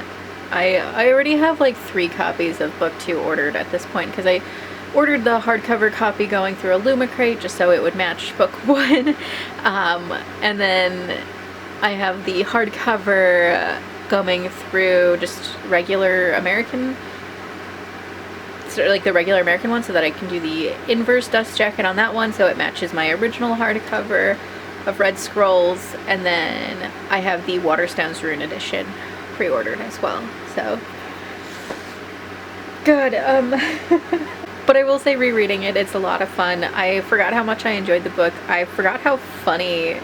I already have like 3 copies of book 2 ordered at this point, because I ordered the hardcover copy going through Illumicrate just so it would match book 1. And then I have the hardcover going through just regular American, so like the regular American one, so that I can do the inverse dust jacket on that one so it matches my original hardcover of Red Scrolls. And then I have the Waterstones Rune edition pre-ordered as well. So good. But I will say, rereading it, it's a lot of fun. I forgot how much I enjoyed the book. I forgot how funny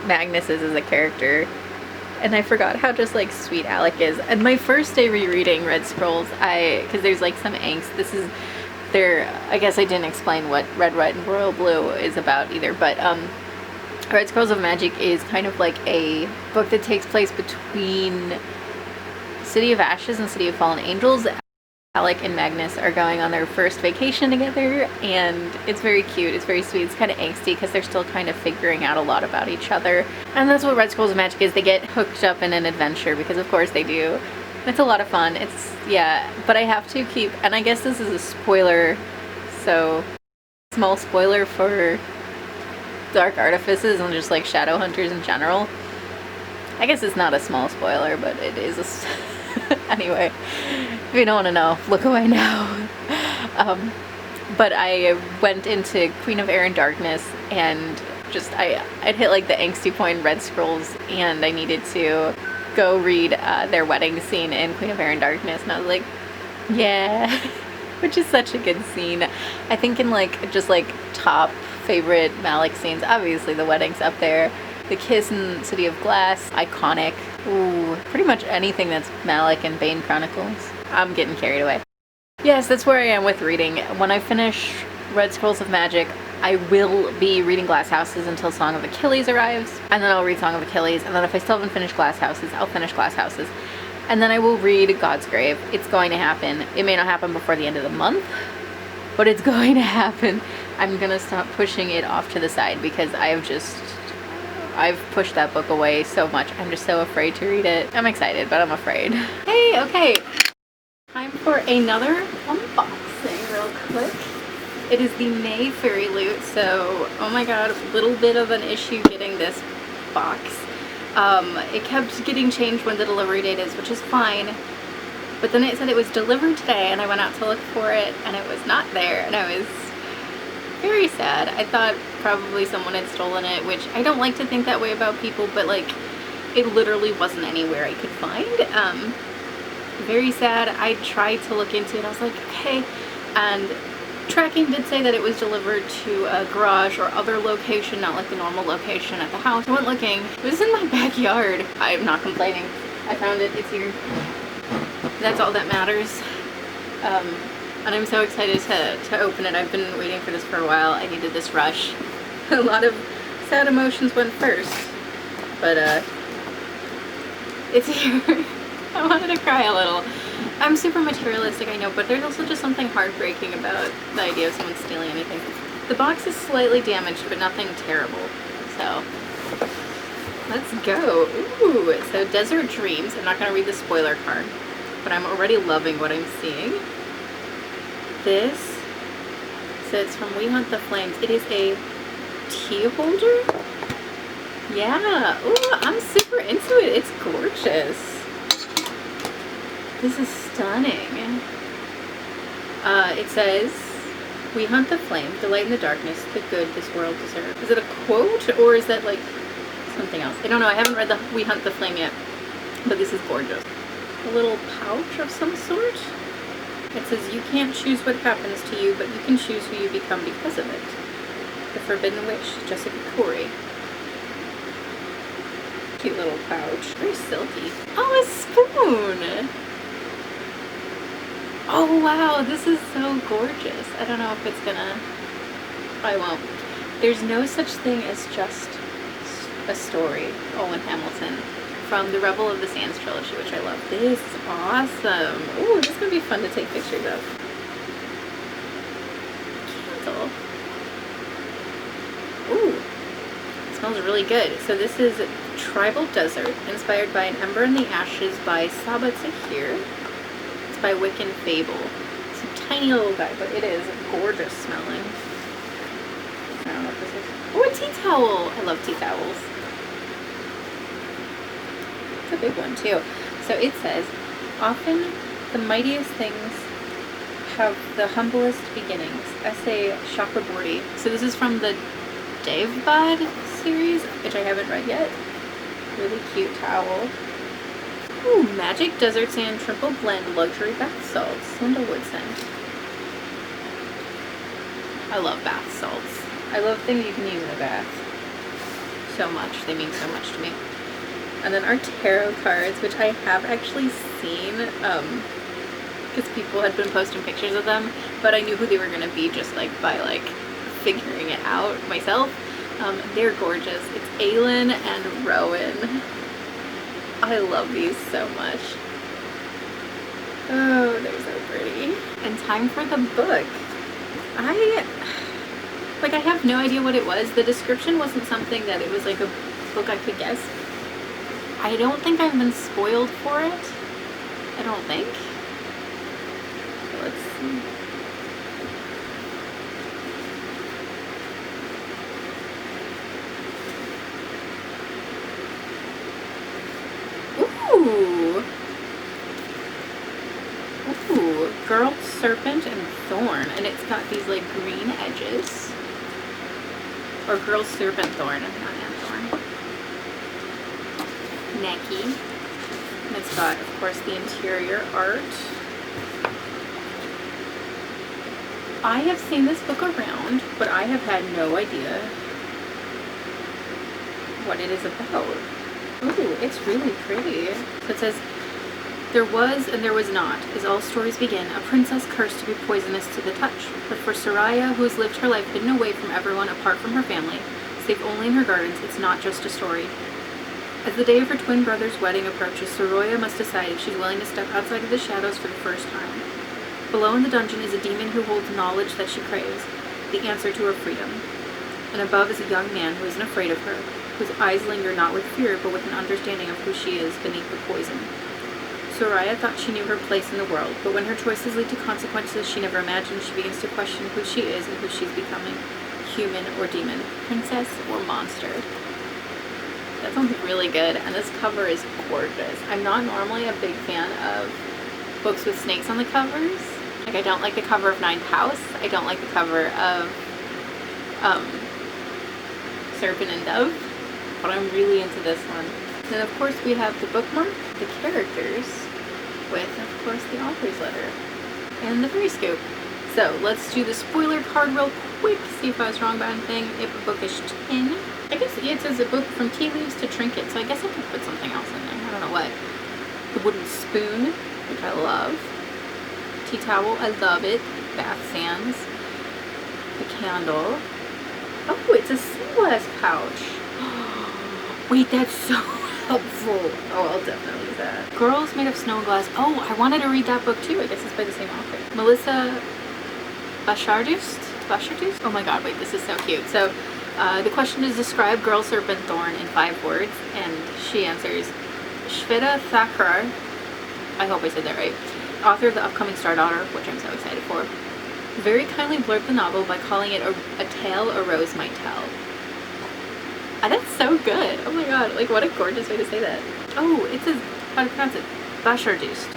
Magnus is as a character. And I forgot how just like sweet Alec is. And my first day rereading Red Scrolls, because there's like some angst. This is I guess I didn't explain what Red, White, and Royal Blue is about either, but Red Scrolls of Magic is kind of like a book that takes place between City of Ashes and City of Fallen Angels. Alec and Magnus are going on their first vacation together, and it's very cute, it's very sweet, it's kind of angsty because they're still kind of figuring out a lot about each other. And that's what Red Scrolls of Magic is. They get hooked up in an adventure because of course they do. It's a lot of fun. It's, yeah, but I have to keep, and I guess this is a spoiler, so small spoiler for Dark Artifices and just like Shadow Hunters in general. I guess it's not a small spoiler, but it is anyway, if you don't want to know, look away now. But I went into Queen of Air and Darkness, and just I'd hit like the angsty point in Red Scrolls, and I needed to go read their wedding scene in Queen of Air and Darkness, and I was like, yeah, which is such a good scene. I think in like just like top favorite Malik scenes, obviously the wedding's up there. The kiss in City of Glass, iconic. Ooh, pretty much anything that's Malik and Bane Chronicles. I'm getting carried away. Yes, that's where I am with reading. When I finish Red Scrolls of Magic, I will be reading Glass Houses until Song of Achilles arrives, and then I'll read Song of Achilles, and then if I still haven't finished Glass Houses, I'll finish Glass Houses. And then I will read God's Grave. It's going to happen. It may not happen before the end of the month, but it's going to happen. I'm gonna stop pushing it off to the side because I've pushed that book away so much. I'm just so afraid to read it. I'm excited, but I'm afraid. Hey, okay. Time for another unboxing real quick. It is the May Fairy Loot, so, oh my god, a little bit of an issue getting this box. It kept getting changed when the delivery date is, which is fine. But then it said it was delivered today, and I went out to look for it, and it was not there, and I was very sad. I thought probably someone had stolen it, which I don't like to think that way about people, but like it literally wasn't anywhere I could find. Very sad. I tried to look into it. I was like, okay, and tracking did say that it was delivered to a garage or other location, not like the normal location at the house. I went looking. It was in my backyard. I'm not complaining. I found it. It's here. That's all that matters. And I'm so excited to open it. I've been waiting for this for a while. I needed this rush. A lot of sad emotions went first, but it's here. I wanted to cry a little. I'm super materialistic, I know, but there's also just something heartbreaking about the idea of someone stealing anything. The box is slightly damaged, but nothing terrible. So let's go. Ooh, so Desert Dreams. I'm not going to read the spoiler card, but I'm already loving what I'm seeing. This, so it's from We Hunt the Flames. It is a tea holder. Yeah. Ooh, I'm super into it. It's gorgeous. This is stunning. It says, "We hunt the flame, delight in the darkness, the good this world deserves." Is it a quote or is that like something else? I don't know. I haven't read the We Hunt the Flame yet, but this is gorgeous. A little pouch of some sort. It says, "You can't choose what happens to you, but you can choose who you become because of it." The Forbidden Wish, Jessica Corey. Cute little pouch. Very silky. Oh, a spoon! Oh wow, this is so gorgeous. I don't know if it's gonna... I won't. There's no such thing as just a story. Owen Hamilton. From the Rebel of the Sands trilogy, which I love. This is awesome. Ooh, this is gonna be fun to take pictures of. Candle. Ooh, it smells really good. So this is Tribal Desert, inspired by An Ember in the Ashes by Saba Tahir. It's by Wiccan Fable. It's a tiny little guy, but it is gorgeous smelling. I don't know what this is. Oh, a tea towel. I love tea towels. It's a big one too. So it says, "Often the mightiest things have the humblest beginnings." Essay Chakraborty. So this is from the Devbad series, which I haven't read yet. Really cute towel. Ooh, Magic Desert Sand Triple Blend Luxury Bath Salts. Sandalwood scent. I love bath salts. I love things you can use in a bath. so much. They mean so much to me. And then our tarot cards, which I have actually seen, because people had been posting pictures of them, but I knew who they were going to be just like by like figuring it out myself. They're gorgeous. It's Aylin and Rowan. I love these so much. Oh, they're so pretty. And time for the book. I have no idea what it was. The description wasn't something that it was like a book I could guess. I don't think I've been spoiled for it. I don't think. Let's see. Ooh. Ooh. Girl, Serpent, and Thorn. And it's got these like green edges. Or Girl, Serpent, Thorn, not Thorn. Necky. And it's got, of course, the interior art. I have seen this book around, but I have had no idea what it is about. Ooh, it's really pretty. So it says, there was and there was not, as all stories begin, a princess cursed to be poisonous to the touch. But for Soraya, who has lived her life hidden away from everyone apart from her family, save only in her gardens, it's not just a story. As the day of her twin brother's wedding approaches, Soraya must decide if she's willing to step outside of the shadows for the first time. Below in the dungeon is a demon who holds knowledge that she craves, the answer to her freedom. And above is a young man who isn't afraid of her, whose eyes linger not with fear but with an understanding of who she is beneath the poison. Soraya thought she knew her place in the world, but when her choices lead to consequences she never imagined, she begins to question who she is and who she's becoming. Human or demon, princess or monster. That sounds really good, and this cover is gorgeous. I'm not normally a big fan of books with snakes on the covers. Like, I don't like the cover of Ninth House. I don't like the cover of Serpent and Dove, but I'm really into this one. Then of course we have the bookmark, the characters, with of course the author's letter, and the free scoop. So let's do the spoiler card real quick, see if I was wrong about anything. If a bookish 10. I guess it says a book from tea leaves to trinkets, so I guess I could put something else in there. I don't know what. The wooden spoon, which I love. Tea towel, I love it. Bath sands. The candle. Oh, it's a sunglass pouch. Wait, that's so helpful. Oh, I'll definitely use that. Girls Made of Snow and Glass. Oh, I wanted to read that book too. I guess it's by the same author. Melissa Bashardust? Oh my god, wait, this is so cute. So, the question is, describe Girl Serpent Thorn in 5 words, and she answers, Shveta Thakrar, I hope I said that right, author of the upcoming Star Daughter, which I'm so excited for, very kindly blurbed the novel by calling it a tale a rose might tell. That's so good. Oh my god, like what a gorgeous way to say that. Oh, it says, how to pronounce it? Bashardust.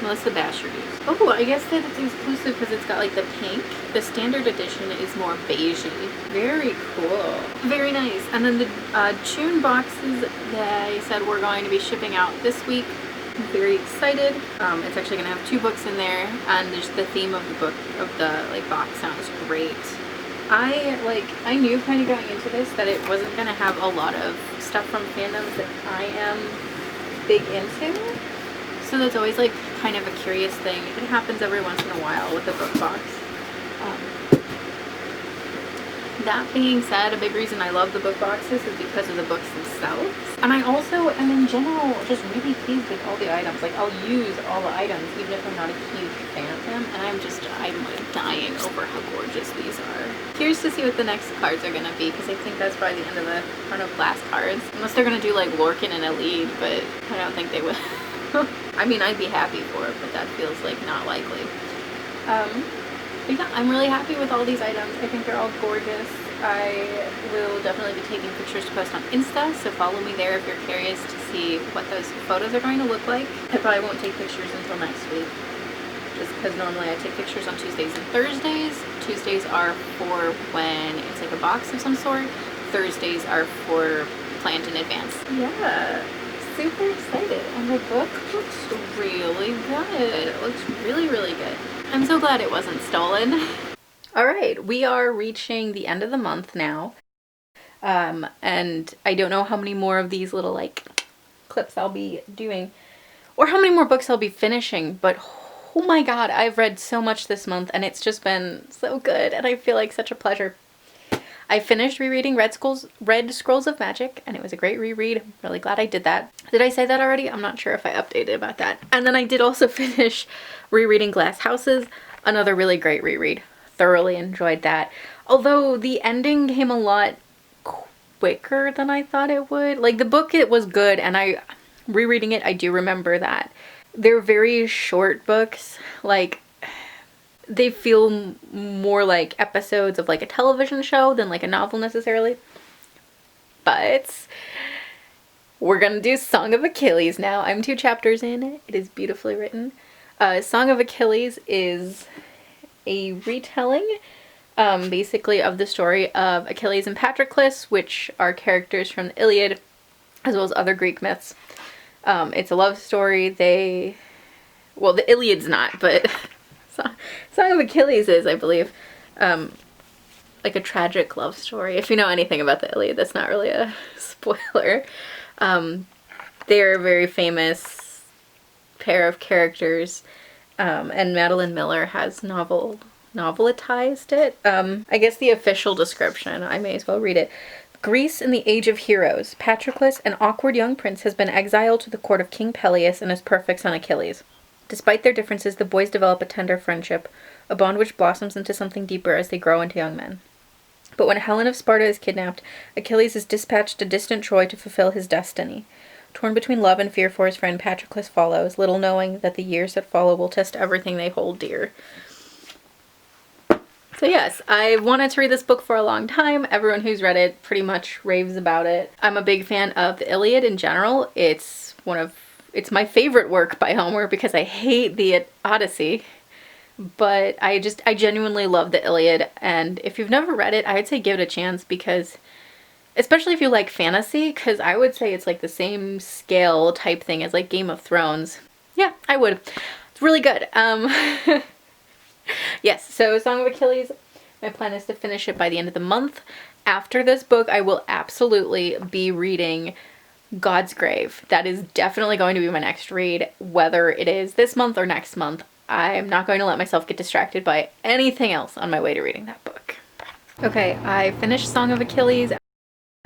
Melissa Bashardust. Oh, I guess that it's exclusive because it's got like the pink. The standard edition is more beigey. Very cool. Very nice. And then the tune boxes they said we're going to be shipping out this week. I'm very excited. It's actually going to have 2 books in there, and there's the theme of the book, of the like box sounds great. I knew kind of going into this that it wasn't going to have a lot of stuff from fandoms that I am big into. So that's always like kind of a curious thing. It happens every once in a while with a book box. That being said, a big reason I love the book boxes is because of the books themselves. And I also am in general just really pleased with all the items. Like, I'll use all the items even if I'm not a huge fan of them. And I'm like dying over how gorgeous these are. Curious to see what the next cards are going to be, because I think that's probably the end of the run of last cards. Unless they're going to do like Lorcan and a lead, but I don't think they will. I mean, I'd be happy for it, but that feels like not likely. But yeah, I'm really happy with all these items. I think they're all gorgeous. I will definitely be taking pictures to post on Insta, so follow me there if you're curious to see what those photos are going to look like. I probably won't take pictures until next week, just because normally I take pictures on Tuesdays and Thursdays. Tuesdays are for when it's like a box of some sort. Thursdays are for planned in advance. Yeah. Super excited, and the book looks really good. It looks really, really good. I'm so glad it wasn't stolen. All right, we are reaching the end of the month now. And I don't know how many more of these little like clips I'll be doing or how many more books I'll be finishing, but oh my god, I've read so much this month and it's just been so good and I feel like such a pleasure. I finished rereading Red Scrolls of Magic and it was a great reread. I'm really glad I did that. Did I say that already? I'm not sure if I updated about that. And then I did also finish rereading Glass Houses, another really great reread. Thoroughly enjoyed that. Although the ending came a lot quicker than I thought it would. Like the book, it was good, and rereading it, I do remember that. They're very short books. Like they feel more like episodes of like a television show than like a novel necessarily. But we're gonna do Song of Achilles now. I'm 2 chapters in. It is beautifully written. Song of Achilles is a retelling basically of the story of Achilles and Patroclus, which are characters from the Iliad as well as other Greek myths. It's a love story. Well, the Iliad's not, but Song of Achilles is, I believe, like a tragic love story. If you know anything about the Iliad, that's not really a spoiler. They're a very famous pair of characters, and Madeline Miller has novelized it. I guess the official description, I may as well read it. Greece in the Age of Heroes. Patroclus, an awkward young prince, has been exiled to the court of King Peleus and his perfect son Achilles. Despite their differences, the boys develop a tender friendship, a bond which blossoms into something deeper as they grow into young men. But when Helen of Sparta is kidnapped, Achilles is dispatched to distant Troy to fulfill his destiny. Torn between love and fear for his friend, Patroclus follows, little knowing that the years that follow will test everything they hold dear. So yes, I wanted to read this book for a long time. Everyone who's read it pretty much raves about it. I'm a big fan of the Iliad in general. It's my favorite work by Homer because I hate the Odyssey. But I genuinely love the Iliad, and if you've never read it, I'd say give it a chance because, especially if you like fantasy, because I would say it's like the same scale type thing as like Game of Thrones. Yeah, I would. It's really good. Yes, so Song of Achilles, my plan is to finish it by the end of the month. After this book, I will absolutely be reading God's Grave. That is definitely going to be my next read, whether it is this month or next month. I'm not going to let myself get distracted by anything else on my way to reading that book. Okay, I finished Song of Achilles, and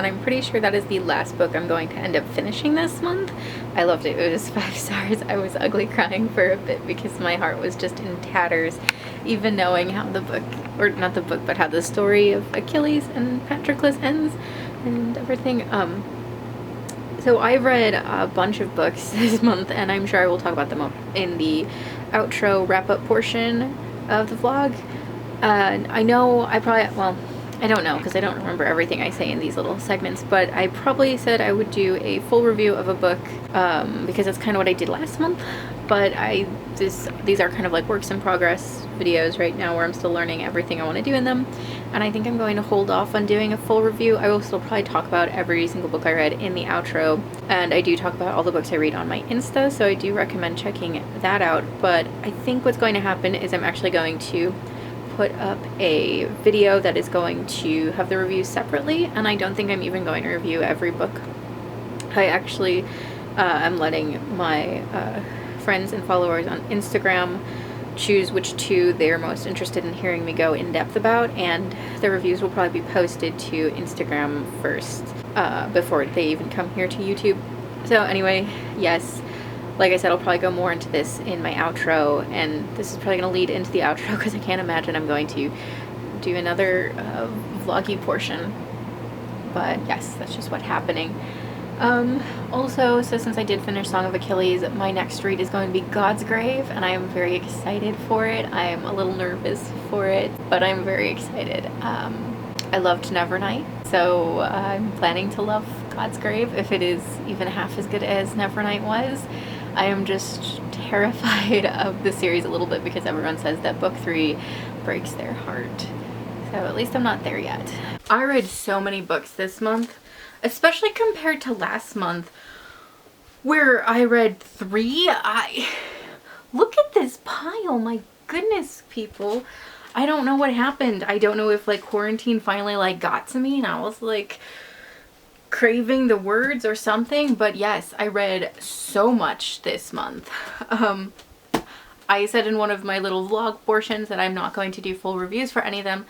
I'm pretty sure that is the last book I'm going to end up finishing this month. I loved it. It was 5 stars. I was ugly crying for a bit because my heart was just in tatters, even knowing how the book, or not the book, but how the story of Achilles and Patroclus ends and everything. So I've read a bunch of books this month, and I'm sure I will talk about them in the outro wrap-up portion of the vlog. I know I probably, well, I don't know because I don't remember everything I say in these little segments, but I probably said I would do a full review of a book because that's kind of what I did last month. But these are kind of like works in progress videos right now where I'm still learning everything I want to do in them. And I think I'm going to hold off on doing a full review. I will still probably talk about every single book I read in the outro. And I do talk about all the books I read on my Insta, so I do recommend checking that out. But I think what's going to happen is I'm actually going to put up a video that is going to have the reviews separately. And I don't think I'm even going to review every book. I actually am letting my friends and followers on Instagram choose which 2 they're most interested in hearing me go in depth about, and the reviews will probably be posted to Instagram first before they even come here to YouTube. So anyway, yes, like I said, I'll probably go more into this in my outro, and this is probably going to lead into the outro because I can't imagine I'm going to do another vloggy portion. But yes, that's just what's happening. Also, so since I did finish Song of Achilles, my next read is going to be God's Grave, and I am very excited for it. I am a little nervous for it, but I'm very excited. I loved Nevernight, so I'm planning to love God's Grave if it is even half as good as Nevernight was. I am just terrified of the series a little bit because everyone says that book 3 breaks their heart. So at least I'm not there yet. I read so many books this month, especially compared to last month where I read 3. Look at this pile, my goodness, people. I don't know what happened. I don't know if like quarantine finally like got to me and I was like, craving the words or something, but yes, I read so much this month. I said in one of my little vlog portions that I'm not going to do full reviews for any of them,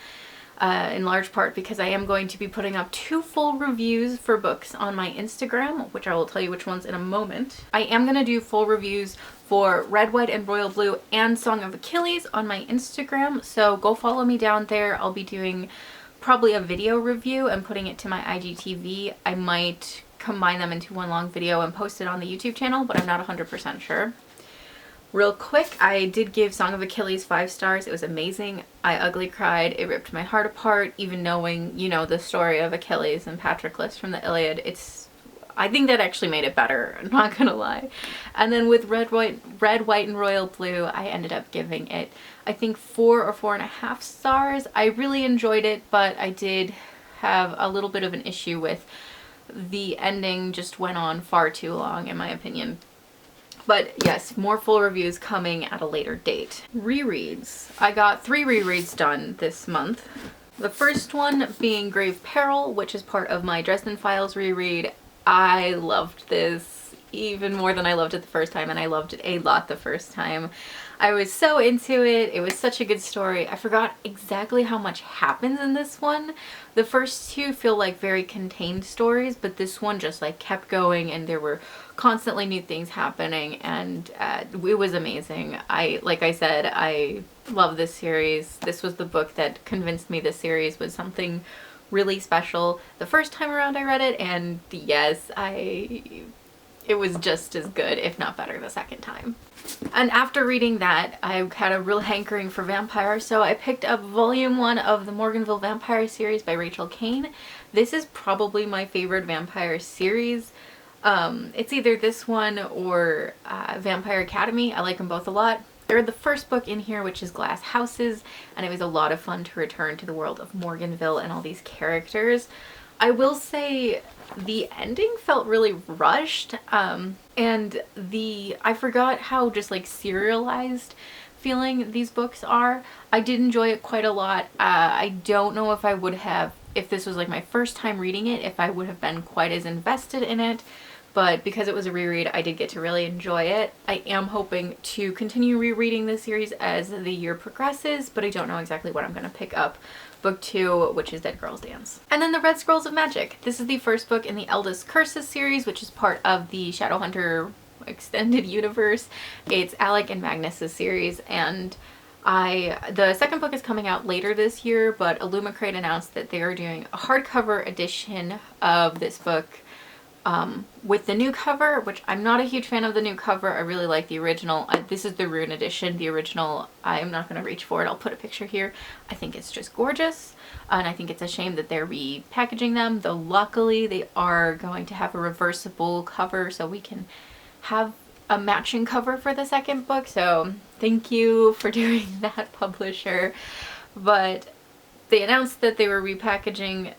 in large part because I am going to be putting up 2 full reviews for books on my Instagram, which I will tell you which ones in a moment. I am going to do full reviews for Red, White, and Royal Blue and Song of Achilles on my Instagram, so go follow me down there. I'll be doing probably a video review and putting it to my IGTV. I might combine them into one long video and post it on the YouTube channel, but I'm not 100% sure. Real quick, I did give Song of Achilles 5 stars. It was amazing. I ugly cried. It ripped my heart apart, even knowing, you know, the story of Achilles and Patroclus from the Iliad. I think that actually made it better, I'm not gonna lie. And then with Red, White, and Royal Blue, I ended up giving it, I think 4 or 4.5 stars. I really enjoyed it, but I did have a little bit of an issue with the ending. Just went on far too long, in my opinion. But yes, more full reviews coming at a later date. Rereads. I got 3 rereads done this month. The first one being Grave Peril, which is part of my Dresden Files reread. I loved this even more than I loved it the first time, and I loved it a lot the first time. I was so into it. It was such a good story. I forgot exactly how much happens in this one. The first 2 feel like very contained stories, but this one just like kept going, and there were constantly new things happening, and it was amazing. Like I said, I love this series. This was the book that convinced me this series was something really special the first time around I read it, and yes, it was just as good, if not better, the second time. And after reading that, I had a real hankering for vampire, so I picked up volume 1 of the Morganville Vampire series by Rachel Kane. This is probably my favorite vampire series. It's either this one or Vampire Academy. I like them both a lot. I read the first book in here, which is Glass Houses, and it was a lot of fun to return to the world of Morganville and all these characters. I will say the ending felt really rushed, and I forgot how just like serialized feeling these books are. I did enjoy it quite a lot. I don't know if I would have, if this was like my first time reading it, if I would have been quite as invested in it. But because it was a reread, I did get to really enjoy it. I am hoping to continue rereading this series as the year progresses, but I don't know exactly what I'm going to pick up. Book 2, which is Dead Girls Dance. And then the Red Scrolls of Magic. This is the first book in the Eldest Curses series, which is part of the Shadowhunter extended universe. It's Alec and Magnus's series, and the second book is coming out later this year, but Illumicrate announced that they are doing a hardcover edition of this book with the new cover, which I'm not a huge fan of the new cover. I really like the original. This is the Rune edition. The original, I'm not going to reach for it. I'll put a picture here. I think it's just gorgeous, and I think it's a shame that they're repackaging them, though luckily they are going to have a reversible cover so we can have a matching cover for the second book. So thank you for doing that, publisher. But they announced that they were repackaging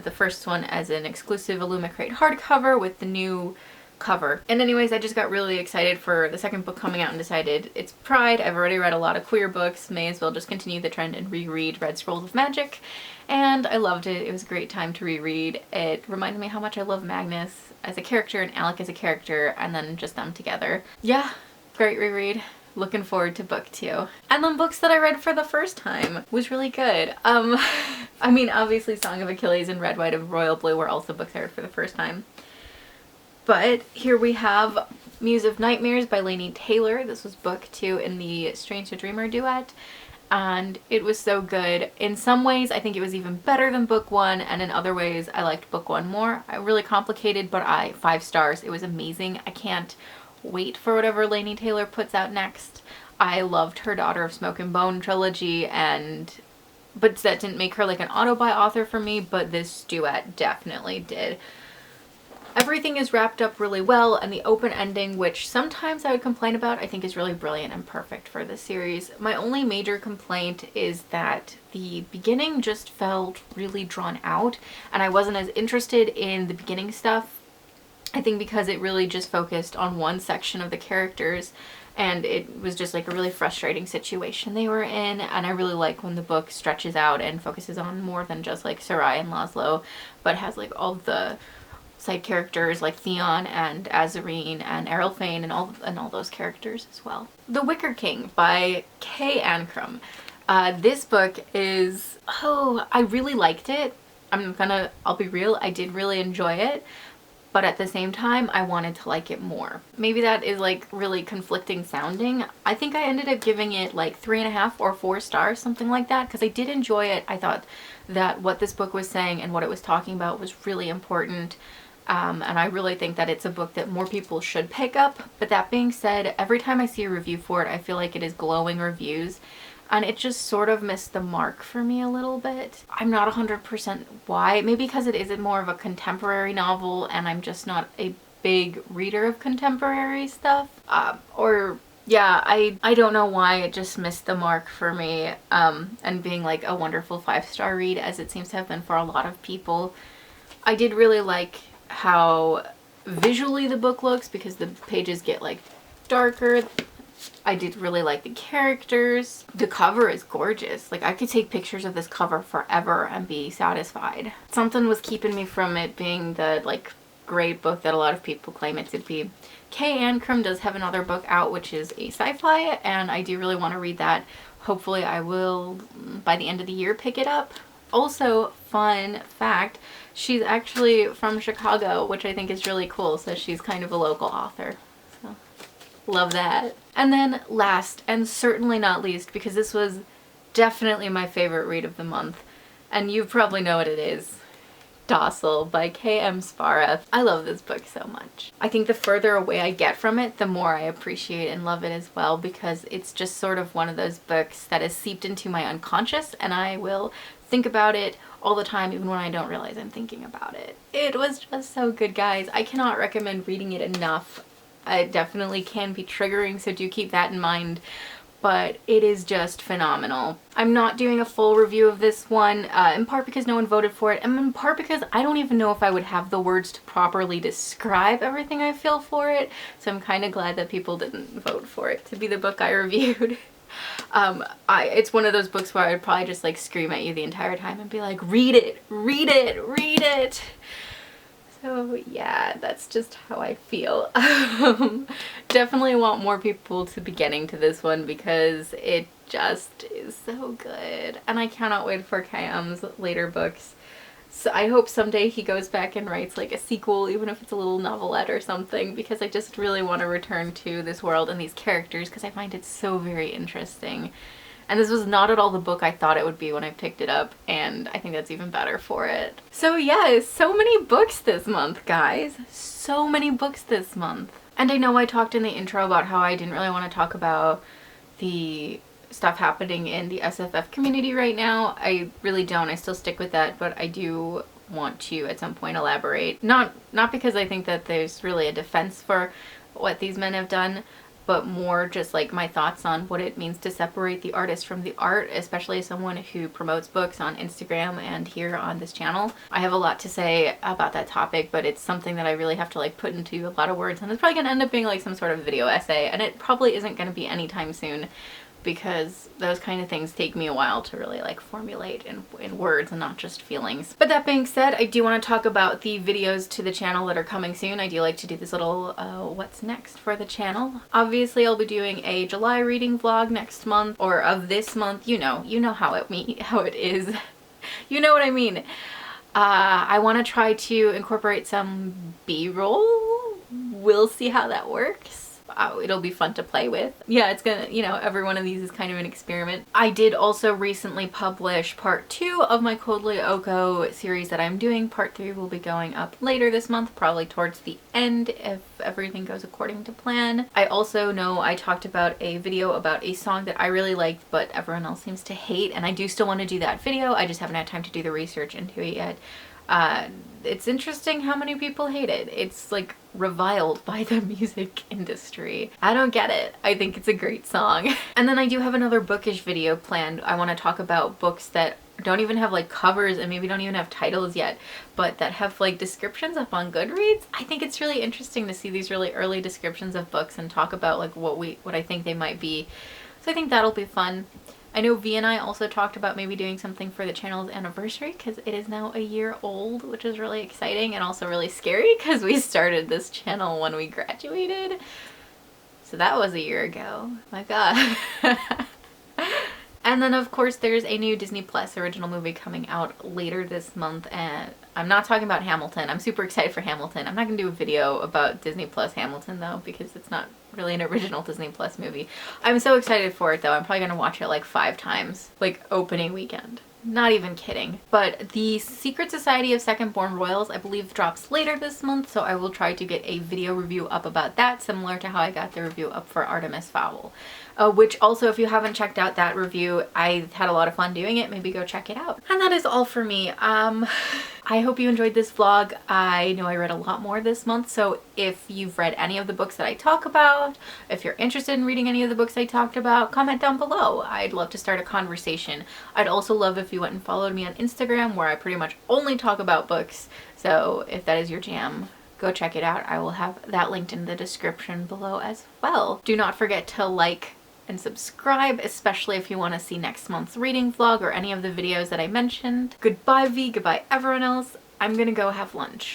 the first one as an exclusive Illumicrate hardcover with the new cover. And anyways, I just got really excited for the second book coming out and decided it's Pride. I've already read a lot of queer books. May as well just continue the trend and reread Red Scrolls of Magic. And I loved it. It was a great time to reread. It reminded me how much I love Magnus as a character and Alec as a character, and then just them together. Yeah, great reread. Looking forward to book 2. And then books that I read for the first time was really good. I mean, obviously Song of Achilles and Red, White, and Royal Blue were also books I read for the first time. But here we have Muse of Nightmares by Laini Taylor. This was book 2 in the Strange to Dreamer duet, and it was so good. In some ways, I think it was even better than book 1, and in other ways, I liked book 1 more. Really complicated, but 5 stars. It was amazing. I can't wait for whatever Laini Taylor puts out next. I loved her Daughter of Smoke and Bone trilogy, but that didn't make her like an auto-buy author for me, but this duet definitely did. Everything is wrapped up really well, and the open ending, which sometimes I would complain about, I think is really brilliant and perfect for this series. My only major complaint is that the beginning just felt really drawn out, and I wasn't as interested in the beginning stuff. I think because it really just focused on one section of the characters, and it was just like a really frustrating situation they were in. And I really like when the book stretches out and focuses on more than just like Sarai and Laszlo, but has like all the side characters like Theon and Azarine and Errol Fane and all those characters as well. The Wicker King by Kay Ancrum. This book is, I really liked it. I'll be real, I did really enjoy it, but at the same time, I wanted to like it more. Maybe that is like really conflicting sounding. I think I ended up giving it like 3.5 or 4 stars, something like that, because I did enjoy it. I thought that what this book was saying and what it was talking about was really important. And I really think that it's a book that more people should pick up. But that being said, every time I see a review for it, I feel like it is glowing reviews. And it just sort of missed the mark for me a little bit. I'm not 100% why. Maybe because it is more of a contemporary novel and I'm just not a big reader of contemporary stuff. Yeah, I don't know why it just missed the mark for me. And being like a wonderful 5-star read, as it seems to have been for a lot of people. I did really like how visually the book looks, because the pages get like darker. I did really like the characters. The cover is gorgeous. Like, I could take pictures of this cover forever and be satisfied. Something was keeping me from it being the like great book that a lot of people claim it to be. Kay Ancrum does have another book out, which is a sci-fi, and I do really want to read that. Hopefully I will, by the end of the year, pick it up. Also, fun fact, she's actually from Chicago, which I think is really cool, so she's kind of a local author. So, love that. And then last, and certainly not least, because this was definitely my favorite read of the month, and you probably know what it is, Docile by K.M. Spara. I love this book so much. I think the further away I get from it, the more I appreciate and love it as well, because it's just sort of one of those books that is seeped into my unconscious, and I will think about it all the time, even when I don't realize I'm thinking about it. It was just so good, guys. I cannot recommend reading it enough. It definitely can be triggering, so do keep that in mind. But it is just phenomenal. I'm not doing a full review of this one, in part because no one voted for it, and in part because I don't even know if I would have the words to properly describe everything I feel for it, so I'm kind of glad that people didn't vote for it to be the book I reviewed. It's one of those books where I'd probably just like scream at you the entire time and be like, read it, read it, read it. So yeah, that's just how I feel. Definitely want more people to be getting to this one because it just is so good. And I cannot wait for K.M.'s later books. So I hope someday he goes back and writes like a sequel, even if it's a little novelette or something, because I just really want to return to this world and these characters because I find it so very interesting. And this was not at all the book I thought it would be when I picked it up, and I think that's even better for it. So yeah, so many books this month, guys. So many books this month. And I know I talked in the intro about how I didn't really want to talk about the stuff happening in the SFF community right now. I really don't. I still stick with that, but I do want to at some point elaborate. Not because I think that there's really a defense for what these men have done, but more just like my thoughts on what it means to separate the artist from the art, especially as someone who promotes books on Instagram and here on this channel. I have a lot to say about that topic, but it's something that I really have to like put into a lot of words, and it's probably gonna end up being like some sort of video essay, and it probably isn't gonna be anytime soon because those kind of things take me a while to really like formulate in words and not just feelings. But that being said, I do want to talk about the videos to the channel that are coming soon. I do like to do this little what's next for the channel. Obviously I'll be doing a July reading vlog next month, or of this month. You know how it is. You know what I mean. I want to try to incorporate some B-roll. We'll see how that works. It'll be fun to play with. Yeah, it's gonna, every one of these is kind of an experiment. I did also recently publish part 2 of my Coldly Oko series that I'm doing. Part 3 will be going up later this month, probably towards the end if everything goes according to plan. I also know I talked about a video about a song that I really liked but everyone else seems to hate, and I do still want to do that video. I just haven't had time to do the research into it yet. It's interesting how many people hate it. It's like reviled by the music industry. I don't get it. I think it's a great song. And then I do have another bookish video planned. I want to talk about books that don't even have like covers and maybe don't even have titles yet, but that have like descriptions up on Goodreads. I think it's really interesting to see these really early descriptions of books and talk about like what I think they might be. So I think that'll be fun. I know V and I also talked about maybe doing something for the channel's anniversary because it is now a year old, which is really exciting and also really scary because we started this channel when we graduated. So that was a year ago. My God. And then of course there's a new Disney Plus original movie coming out later this month, and I'm not talking about Hamilton. I'm super excited for Hamilton. I'm not gonna do a video about Disney Plus Hamilton though, because it's not really an original Disney Plus movie. I'm so excited for it though. I'm probably gonna watch it like 5 times, like opening weekend. Not even kidding. But the Secret Society of Second Born Royals, I believe, drops later this month, so I will try to get a video review up about that, similar to how I got the review up for Artemis Fowl. Which also, if you haven't checked out that review, I had a lot of fun doing it. Maybe go check it out. And that is all for me. I hope you enjoyed this vlog. I know I read a lot more this month, so if you've read any of the books that I talk about, if you're interested in reading any of the books I talked about, comment down below. I'd love to start a conversation. I'd also love if you went and followed me on Instagram, where I pretty much only talk about books. So if that is your jam, go check it out. I will have that linked in the description below as well. Do not forget to like and subscribe, especially if you want to see next month's reading vlog or any of the videos that I mentioned. Goodbye V, goodbye everyone else. I'm gonna go have lunch.